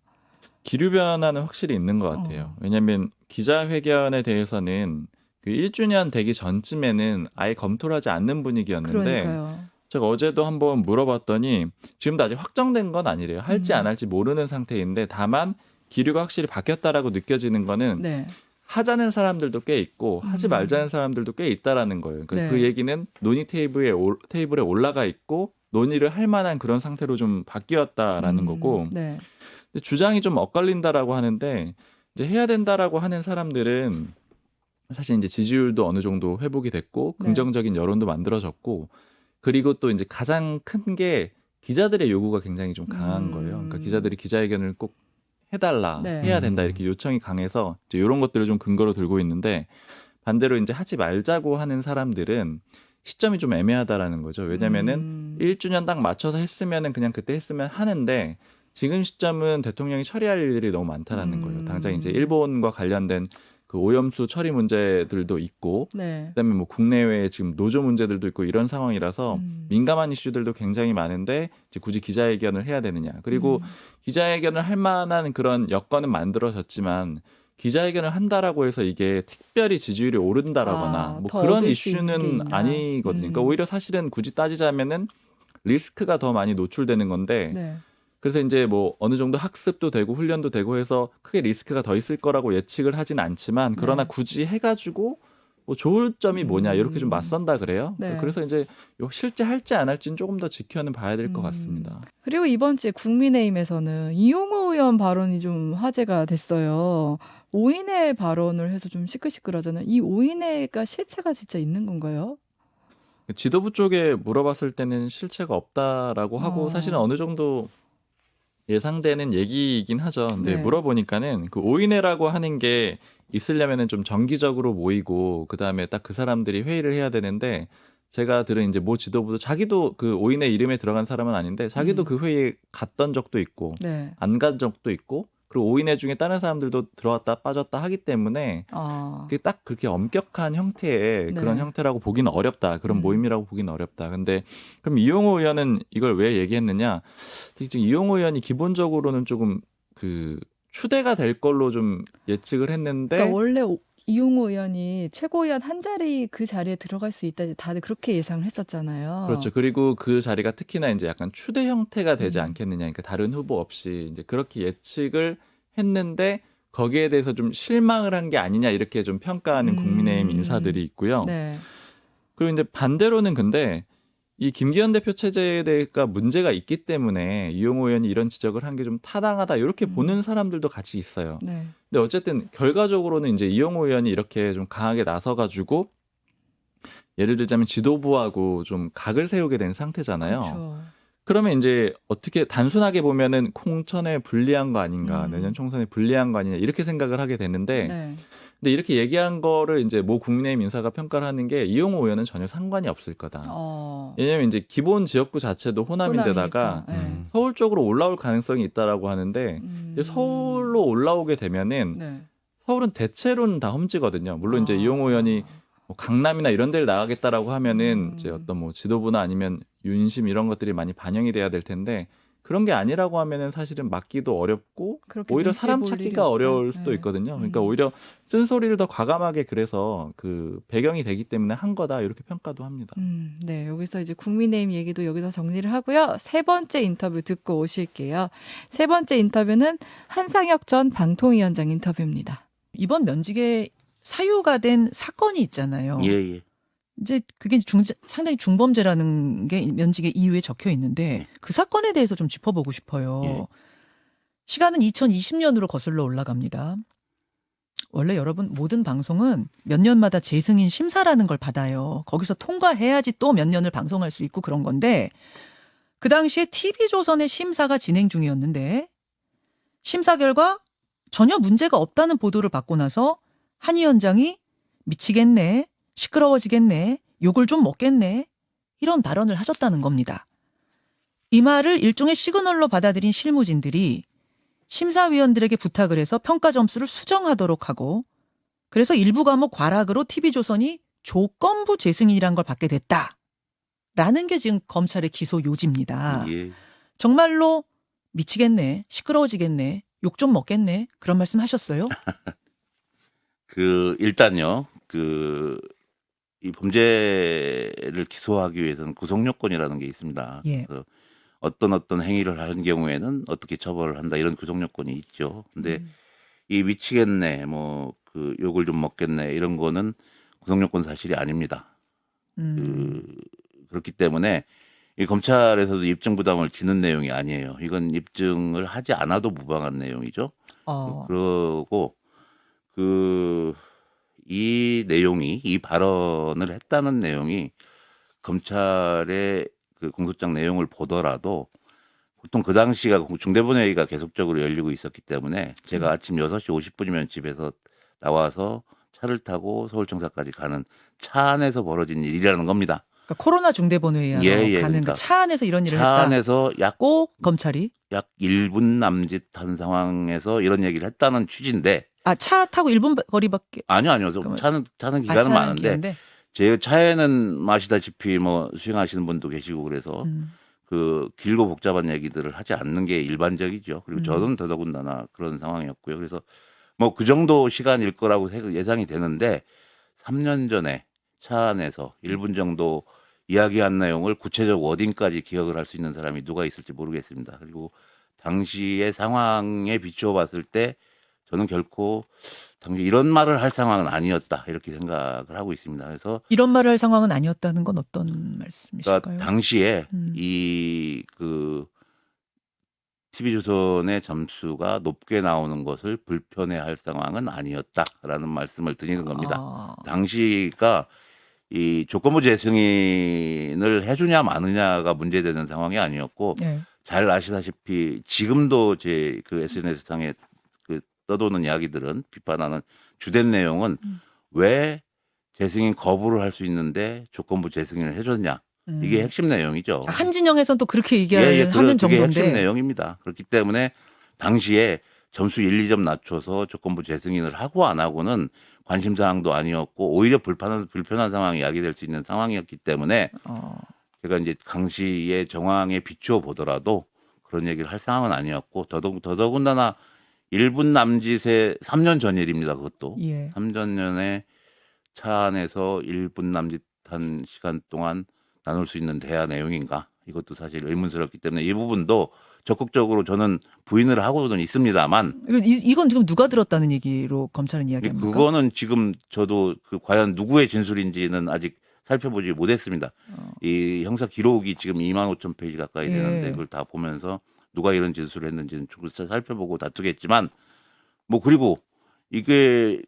기류 변화는 확실히 있는 것 같아요. 왜냐하면 기자회견에 대해서는 그 1주년 되기 전쯤에는 아예 검토를 하지 않는 분위기였는데, 그러니까요. 제가 어제도 한번 물어봤더니 지금도 아직 확정된 건 아니래요. 할지 안 할지 모르는 상태인데, 다만 기류가 확실히 바뀌었다라고 느껴지는 거는 네. 하자는 사람들도 꽤 있고 하지 말자는 사람들도 꽤 있다라는 거예요. 그러니까 네. 그 얘기는 논의 테이블에 올라가 있고 논의를 할 만한 그런 상태로 좀 바뀌었다라는 거고, 네. 근데 주장이 좀 엇갈린다라고 하는데, 이제 해야 된다라고 하는 사람들은 사실 이제 지지율도 어느 정도 회복이 됐고 네. 긍정적인 여론도 만들어졌고, 그리고 또 이제 가장 큰 게 기자들의 요구가 굉장히 좀 강한 거예요. 그러니까 기자들이 기자회견을 꼭 해달라, 네. 해야 된다 이렇게 요청이 강해서 이제 이런 것들을 좀 근거로 들고 있는데, 반대로 이제 하지 말자고 하는 사람들은 시점이 좀 애매하다라는 거죠. 왜냐면은 1주년 딱 맞춰서 했으면은 그냥 그때 했으면 하는데, 지금 시점은 대통령이 처리할 일들이 너무 많다라는 거예요. 당장 이제 일본과 관련된 그 오염수 처리 문제들도 있고, 네. 그다음에 뭐 국내외에 지금 노조 문제들도 있고 이런 상황이라서 민감한 이슈들도 굉장히 많은데 이제 굳이 기자회견을 해야 되느냐. 그리고 기자회견을 할 만한 그런 여건은 만들어졌지만 기자회견을 한다라고 해서 이게 특별히 지지율이 오른다라거나 뭐 더 그런 얻을 수 있는 게 이슈는 있나. 아니거든요. 그러니까 오히려 사실은 굳이 따지자면은 리스크가 더 많이 노출되는 건데, 네. 그래서 이제 뭐 어느 정도 학습도 되고 훈련도 되고 해서 크게 리스크가 더 있을 거라고 예측을 하진 않지만, 그러나 네. 굳이 해가지고 뭐 좋을 점이 뭐냐 이렇게 좀 맞선다 그래요. 네. 그래서 이제 실제 할지 안 할지는 조금 더 지켜는 봐야 될 것 같습니다. 그리고 이번 주에 국민의힘에서는 이용호 의원 발언이 좀 화제가 됐어요. 오인회 발언을 해서 좀 시끌시끌하잖아요. 이 오인회가 실체가 진짜 있는 건가요? 지도부 쪽에 물어봤을 때는 실체가 없다라고 하고 사실은 어느 정도 예상되는 얘기이긴 하죠. 근데 네. 물어보니까는 그 오인회라고 하는 게 있으려면은 좀 정기적으로 모이고 그다음에 딱 그 사람들이 회의를 해야 되는데, 제가 들은 이제 모 지도부도 자기도 그 오인회 이름에 들어간 사람은 아닌데 자기도 그 회의에 갔던 적도 있고 네. 안 간 적도 있고, 그리고 오인회 중에 다른 사람들도 들어왔다 빠졌다 하기 때문에 그게 딱 그렇게 엄격한 형태의 네. 그런 형태라고 보기는 어렵다. 그런 모임이라고 보기는 어렵다. 근데 그럼 이용호 의원은 이걸 왜 얘기했느냐? 지금 이용호 의원이 기본적으로는 조금 그 추대가 될 걸로 좀 예측을 했는데, 그러니까 원래 이용호 의원이 최고위원 한 자리 그 자리에 들어갈 수 있다. 다들 그렇게 예상을 했었잖아요. 그렇죠. 그리고 그 자리가 특히나 이제 약간 추대 형태가 되지 않겠느냐. 그러니까 다른 후보 없이 이제 그렇게 예측을 했는데 거기에 대해서 좀 실망을 한 게 아니냐 이렇게 좀 평가하는 국민의힘 인사들이 있고요. 네. 그리고 이제 반대로는 근데 이 김기현 대표 체제에 대해서 문제가 있기 때문에 이용호 의원이 이런 지적을 한 게 좀 타당하다 이렇게 보는 사람들도 같이 있어요. 네. 근데 어쨌든 결과적으로는 이제 이용호 의원이 이렇게 좀 강하게 나서가지고 예를 들자면 지도부하고 좀 각을 세우게 된 상태잖아요. 그렇죠. 그러면 이제 어떻게 단순하게 보면은 콩천에 불리한 거 아닌가, 내년 총선에 불리한 거 아니냐 이렇게 생각을 하게 되는데, 네. 근데 이렇게 얘기한 거를 이제 모 국민의힘 인사가 평가를 하는 게 이용호 의원은 전혀 상관이 없을 거다. 왜냐하면 이제 기본 지역구 자체도 호남인데다가 호남이니까. 서울 쪽으로 올라올 가능성이 있다라고 하는데 이제 서울로 올라오게 되면은 네. 서울은 대체로는 다 험지거든요. 물론 이제 이용호 의원이 뭐 강남이나 이런 데를 나가겠다라고 하면은 이제 어떤 뭐 지도부나 아니면 윤심 이런 것들이 많이 반영이 돼야 될 텐데 그런 게 아니라고 하면은 사실은 막기도 어렵고 그렇게 오히려 눈치 사람 볼 일이 찾기가 없다. 어려울 수도 네. 있거든요. 그러니까 오히려 쓴소리를 더 과감하게 그래서 그 배경이 되기 때문에 한 거다 이렇게 평가도 합니다. 네, 여기서 이제 국민의힘 얘기도 여기서 정리를 하고요. 세 번째 인터뷰 듣고 오실게요. 세 번째 인터뷰는 한상혁 전 방통위원장 인터뷰입니다. 이번 면직에 사유가 된 사건이 있잖아요. 예. 이제 그게 상당히 중범죄라는 게 면직의 이유에 적혀 있는데 그 사건에 대해서 좀 짚어보고 싶어요. 예. 시간은 2020년으로 거슬러 올라갑니다. 원래 여러분 모든 방송은 몇 년마다 재승인 심사라는 걸 받아요. 거기서 통과해야지 또 몇 년을 방송할 수 있고 그런 건데 그 당시에 TV조선의 심사가 진행 중이었는데 심사 결과 전혀 문제가 없다는 보도를 받고 나서 한 위원장이 미치겠네, 시끄러워지겠네, 욕을 좀 먹겠네 이런 발언을 하셨다는 겁니다. 이 말을 일종의 시그널로 받아들인 실무진들이 심사위원들에게 부탁을 해서 평가 점수를 수정하도록 하고 그래서 일부 과목 과락으로 TV조선이 조건부 재승인이란 걸 받게 됐다라는 게 지금 검찰의 기소 요지입니다. 예. 정말로 미치겠네, 시끄러워지겠네, 욕 좀 먹겠네 그런 말씀 하셨어요? 일단요. 이 범죄를 기소하기 위해서는 구속 요건이라는 게 있습니다. 예. 그래서 어떤 행위를 한 경우에는 어떻게 처벌을 한다 이런 구속 요건이 있죠. 근데 이 미치겠네, 뭐 욕을 좀 먹겠네 이런 거는 구속 요건 사실이 아닙니다. 그렇기 때문에 이 검찰에서도 입증 부담을 지는 내용이 아니에요. 이건 입증을 하지 않아도 무방한 내용이죠. 그러고 이 내용이 이 발언을 했다는 내용이 검찰의 그 공소장 내용을 보더라도 보통 그 당시가 중대본회의가 계속적으로 열리고 있었기 때문에 제가 아침 6시 50분이면 집에서 나와서 차를 타고 서울청사까지 가는 차 안에서 벌어진 일이라는 겁니다. 그러니까 코로나 중대본회의하러 가는 그러니까 그 차 안에서 이런 일을 차 했다. 안에서 꼭 검찰이 1분 남짓한 상황에서 이런 얘기를 했다는 취지인데 차 타고 1분 거리밖에 아니요. 그러면- 차는 기간은 차는 많은데 기간인데? 제 차에는 마시다시피 뭐 수행하시는 분도 계시고 그래서 그 길고 복잡한 얘기들을 하지 않는 게 일반적이죠. 그리고 저는 더더군다나 그런 상황이었고요. 그래서 뭐 그 정도 시간일 거라고 예상이 되는데 3년 전에 차 안에서 1분 정도 이야기한 내용을 구체적 워딩까지 기억을 할 수 있는 사람이 누가 있을지 모르겠습니다. 그리고 당시의 상황에 비추어 봤을 때 저는 결코 당시 이런 말을 할 상황은 아니었다 이렇게 생각을 하고 있습니다. 그래서 이런 말을 할 상황은 아니었다는 건 어떤 말씀이실까요? 그러니까 당시에 TV조선의 점수가 높게 나오는 것을 불편해할 상황은 아니었다라는 말씀을 드리는 겁니다. 당시가 이 조건부 재승인을 해주냐 마느냐가 문제되는 상황이 아니었고 네. 잘 아시다시피 지금도 제 그 SNS상에 떠도는 이야기들은 비판하는 주된 내용은 왜 재승인 거부를 할 수 있는데 조건부 재승인을 해줬냐 이게 핵심 내용이죠. 한진영에서는 또 그렇게 예, 얘기하는 그게 정도인데 핵심 내용입니다. 그렇기 때문에 당시에 점수 1, 2점 낮춰서 조건부 재승인을 하고 안 하고는 관심 사항도 아니었고 오히려 불편한 상황이 야기될 수 있는 상황이었기 때문에 제가 이제 당시의 정황에 비추어 보더라도 그런 얘기를 할 상황은 아니었고 더더군다나 1분 남짓의 3년 전 일입니다. 그것도 예. 3년 전에 차 안에서 1분 남짓한 시간 동안 나눌 수 있는 대화 내용인가 이것도 사실 의문스럽기 때문에 이 부분도 적극적으로 저는 부인을 하고는 있습니다만 이건 지금 누가 들었다는 얘기로 검찰은 이야기합니까? 그거는 지금 저도 과연 누구의 진술인지는 아직 살펴보지 못했습니다. 이 형사 기록이 지금 25,000페이지 가까이 되는데 예. 그걸 다 보면서 누가 이런 진술을 했는지는 좀 살펴보고 다투겠지만 뭐 그리고 이게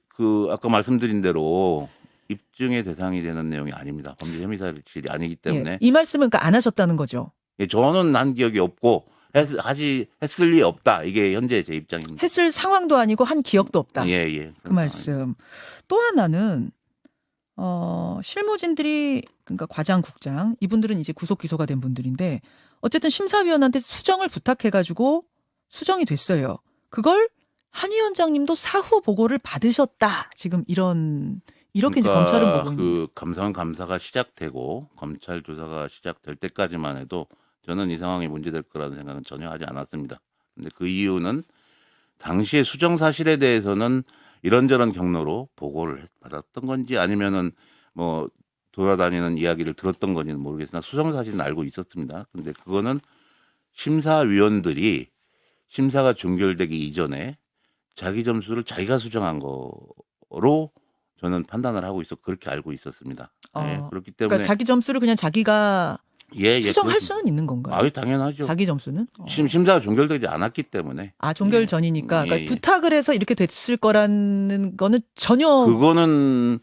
아까 말씀드린 대로 입증의 대상이 되는 내용이 아닙니다. 범죄 혐의 사실이 아니기 때문에 이 말씀은 그러니까 안 하셨다는 거죠. 저는 한 기억이 없고 했을 리 없다. 이게 현재 제 입장입니다. 했을 상황도 아니고 한 기억도 없다. 예. 그 말씀. 또 하나는 실무진들이 그러니까 과장, 국장 이분들은 이제 구속 기소가 된 분들인데 어쨌든 심사위원한테 수정을 부탁해가지고 수정이 됐어요. 그걸 한 위원장님도 사후 보고를 받으셨다. 지금 이렇게 이제 검찰은 보고 있는. 그 감사원 감사가 시작되고 검찰 조사가 시작될 때까지만 해도 저는 이 상황이 문제될 거라는 생각은 전혀 하지 않았습니다. 근데 그 이유는 당시의 수정 사실에 대해서는 이런저런 경로로 보고를 받았던 건지 아니면은 뭐 돌아다니는 이야기를 들었던 건지는 모르겠으나 수정 사실은 알고 있었습니다. 근데 그거는 심사위원들이 심사가 종결되기 이전에 자기 점수를 자기가 수정한 거로 저는 판단을 하고 그렇게 알고 있었습니다. 예, 그렇기 때문에 그러니까 자기 점수를 그냥 자기가 수정할 그렇습니다. 수는 있는 건가요? 아유, 당연하죠. 자기 점수는? 심사가 종결되지 않았기 때문에. 종결 전이니까. 그러니까 예. 부탁을 해서 이렇게 됐을 거라는 거는 전혀. 그거는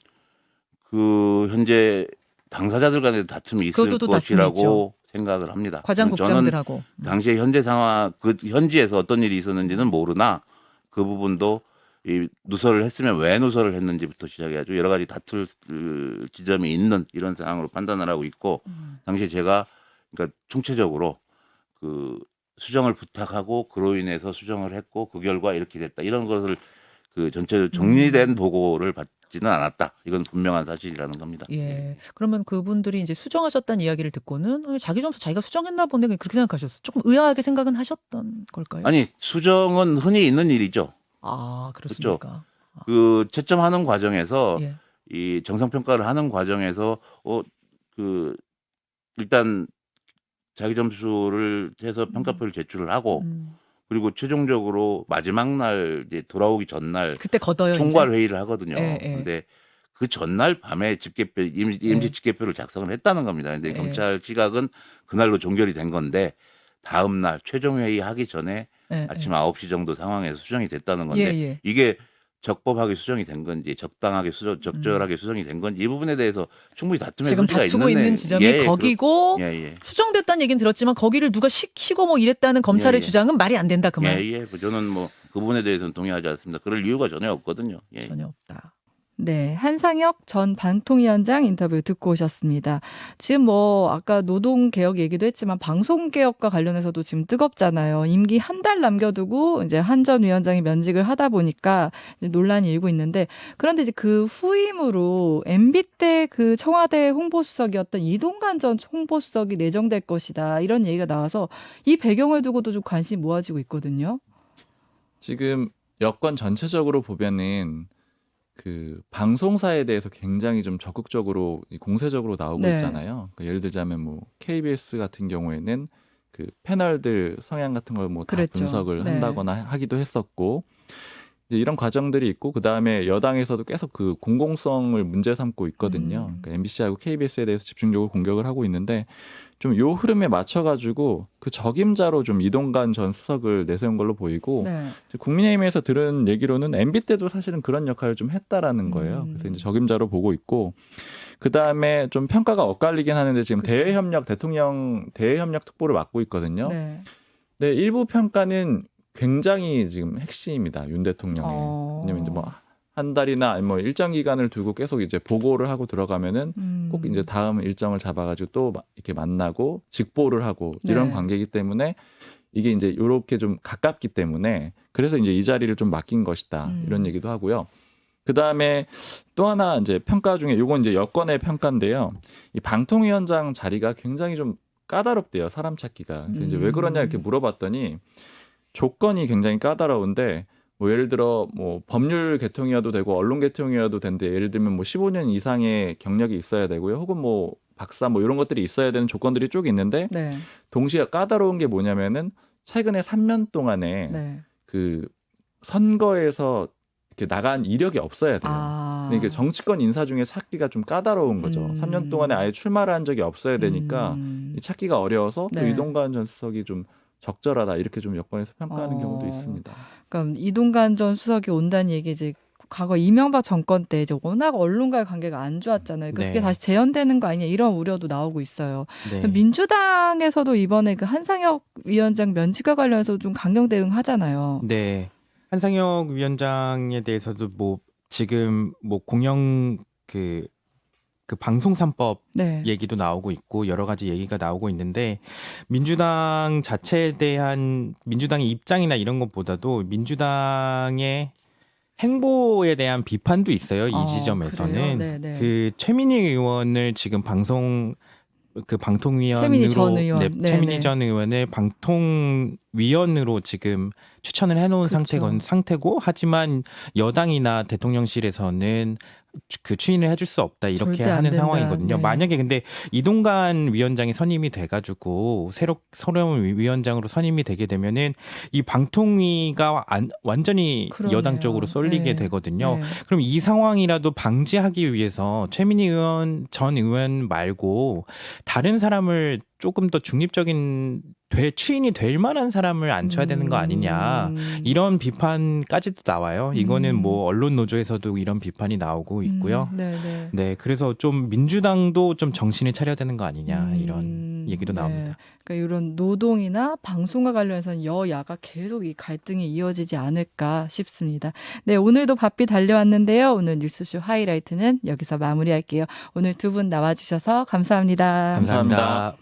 그 현재 당사자들 간의 다툼이 있을 그것도 또 다툼이 것이라고 생각을 합니다. 과장 저는 국장들하고. 당시의 현재 상황, 그 현지에서 어떤 일이 있었는지는 모르나 그 부분도 이 누설을 했으면 왜 누설을 했는지부터 시작해가지고 여러 가지 다툴 지점이 있는 이런 상황으로 판단을 하고 있고 당시에 제가 그러니까 총체적으로 그 수정을 부탁하고 그로 인해서 수정을 했고 그 결과 이렇게 됐다 이런 것을 그 전체적으로 정리된 보고를 받지는 않았다. 이건 분명한 사실이라는 겁니다. 예. 그러면 그분들이 이제 수정하셨다는 이야기를 듣고는 자기 점수 자기가 수정했나 보네 그렇게 생각하셨어요. 조금 의아하게 생각은 하셨던 걸까요? 아니 수정은 흔히 있는 일이죠. 그렇습니까? 그 채점하는 과정에서 예. 이 정상평가를 하는 과정에서 그 일단 자기 점수를 해서 평가표를 제출을 하고 그리고 최종적으로 마지막 날 이제 돌아오기 전날 그때 걷어요. 총괄 이제? 회의를 하거든요. 예. 근데 그 전날 밤에 집계표 임시 집계표를 작성을 했다는 겁니다. 근데 검찰 시각은 그날로 종결이 된 건데 다음 날 최종 회의 하기 전에 아침 9시 정도 상황에서 수정이 됐다는 건데 이게 적법하게 수정이 된 건지 적당하게 적절하게 수정이 된 건지 이 부분에 대해서 충분히 다툼의 지금 소지가 다투고 있는 지점이 거기고 수정됐다는 얘기는 들었지만 거기를 누가 시키고 뭐 이랬다는 검찰의 주장은 말이 안 된다 그 말. 저는 뭐 그 부분에 대해서는 동의하지 않습니다. 그럴 이유가 전혀 없거든요. 전혀 없다. 네, 한상혁 전 방통위원장 인터뷰 듣고 오셨습니다. 지금 뭐 아까 노동개혁 얘기도 했지만 방송개혁과 관련해서도 지금 뜨겁잖아요. 임기 한 달 남겨두고 이제 한 전 위원장이 면직을 하다 보니까 이제 논란이 일고 있는데 그런데 이제 그 후임으로 MB 때 그 청와대 홍보수석이었던 이동관 전 홍보수석이 내정될 것이다 이런 얘기가 나와서 이 배경을 두고도 좀 관심이 모아지고 있거든요. 지금 여권 전체적으로 보면은 그 방송사에 대해서 굉장히 좀 적극적으로 공세적으로 나오고 있잖아요. 그러니까 예를 들자면 뭐 KBS 같은 경우에는 그 패널들 성향 같은 걸 뭐 다 분석을 한다거나 하기도 했었고 이제 이런 과정들이 있고 그 다음에 여당에서도 계속 그 공공성을 문제 삼고 있거든요. 그러니까 MBC하고 KBS에 대해서 집중적으로 공격을 하고 있는데 좀 요 흐름에 맞춰가지고 그 적임자로 좀 이동관 전 수석을 내세운 걸로 보이고 국민의힘에서 들은 얘기로는 MB 때도 사실은 그런 역할을 좀 했다라는 거예요. 그래서 이제 적임자로 보고 있고 그 다음에 좀 평가가 엇갈리긴 하는데 지금 대통령 대외협력 특보를 맡고 있거든요. 네, 일부 평가는 굉장히 지금 핵심입니다. 윤 대통령의. 왜냐면 이제 뭐 한 달이나 뭐 일정 기간을 두고 계속 이제 보고를 하고 들어가면은 꼭 이제 다음 일정을 잡아가지고 또 이렇게 만나고 직보를 하고 이런 관계이기 때문에 이게 이제 이렇게 좀 가깝기 때문에 그래서 이제 이 자리를 좀 맡긴 것이다 이런 얘기도 하고요. 그 다음에 또 하나 이제 평가 중에 요건 이제 여권의 평가인데요. 이 방통위원장 자리가 굉장히 좀 까다롭대요. 사람 찾기가. 그래서 이제 왜 그러냐 이렇게 물어봤더니 조건이 굉장히 까다로운데 뭐 예를 들어 뭐 법률 개통이어도 되고 언론 개통이어도 되는데 예를 들면 뭐 15년 이상의 경력이 있어야 되고요. 혹은 뭐 박사 뭐 이런 것들이 있어야 되는 조건들이 쭉 있는데 동시에 까다로운 게 뭐냐면은 최근에 3년 동안에 그 선거에서 이렇게 나간 이력이 없어야 돼요. 그러니까 정치권 인사 중에 찾기가 좀 까다로운 거죠. 3년 동안에 아예 출마를 한 적이 없어야 되니까 찾기가 어려워서 또 이동관 전 수석이 좀 적절하다 이렇게 좀 여권에서 평가하는 경우도 있습니다. 그러니까 이동관 전 수석이 온다는 얘기 이제 과거 이명박 정권 때 이제 워낙 언론과의 관계가 안 좋았잖아요. 그러니까 네. 그게 다시 재현되는 거 아니냐 이런 우려도 나오고 있어요. 네. 민주당에서도 이번에 그 한상혁 위원장 면직과 관련해서 좀 강경 대응하잖아요. 네. 한상혁 위원장에 대해서도 뭐 지금 뭐 공영 그 방송 3법 네. 얘기도 나오고 있고 여러 가지 얘기가 나오고 있는데 민주당 자체에 대한 민주당의 입장이나 이런 것보다도 민주당의 행보에 대한 비판도 있어요. 이 그래요? 지점에서는 네네. 그 최민희 의원을 지금 방통위원으로 최민희 전 의원. 네, 네네. 최민희 전 의원을 방통위원으로 지금 추천을 해놓은 그렇죠. 상태고 하지만 여당이나 대통령실에서는 그 추인을 해줄 수 없다 이렇게 절대 안 하는 된다. 상황이거든요. 네. 만약에 근데 이동관 위원장이 선임이 돼가지고 새로운 위원장으로 선임이 되게 되면은 이 방통위가 완전히 그러네요. 여당 쪽으로 쏠리게 네. 되거든요. 네. 그럼 이 상황이라도 방지하기 위해서 최민희 전 의원 말고 다른 사람을 조금 더 중립적인 추인이 될 만한 사람을 앉혀야 되는 거 아니냐. 이런 비판까지도 나와요. 이거는 뭐 언론 노조에서도 이런 비판이 나오고 있고요. 네네. 네, 그래서 좀 민주당도 좀 정신을 차려야 되는 거 아니냐 이런 얘기도 네. 나옵니다. 그러니까 이런 노동이나 방송과 관련해서는 여야가 계속 이 갈등이 이어지지 않을까 싶습니다. 네, 오늘도 바삐 달려왔는데요. 오늘 뉴스쇼 하이라이트는 여기서 마무리할게요. 오늘 두 분 나와주셔서 감사합니다. 감사합니다.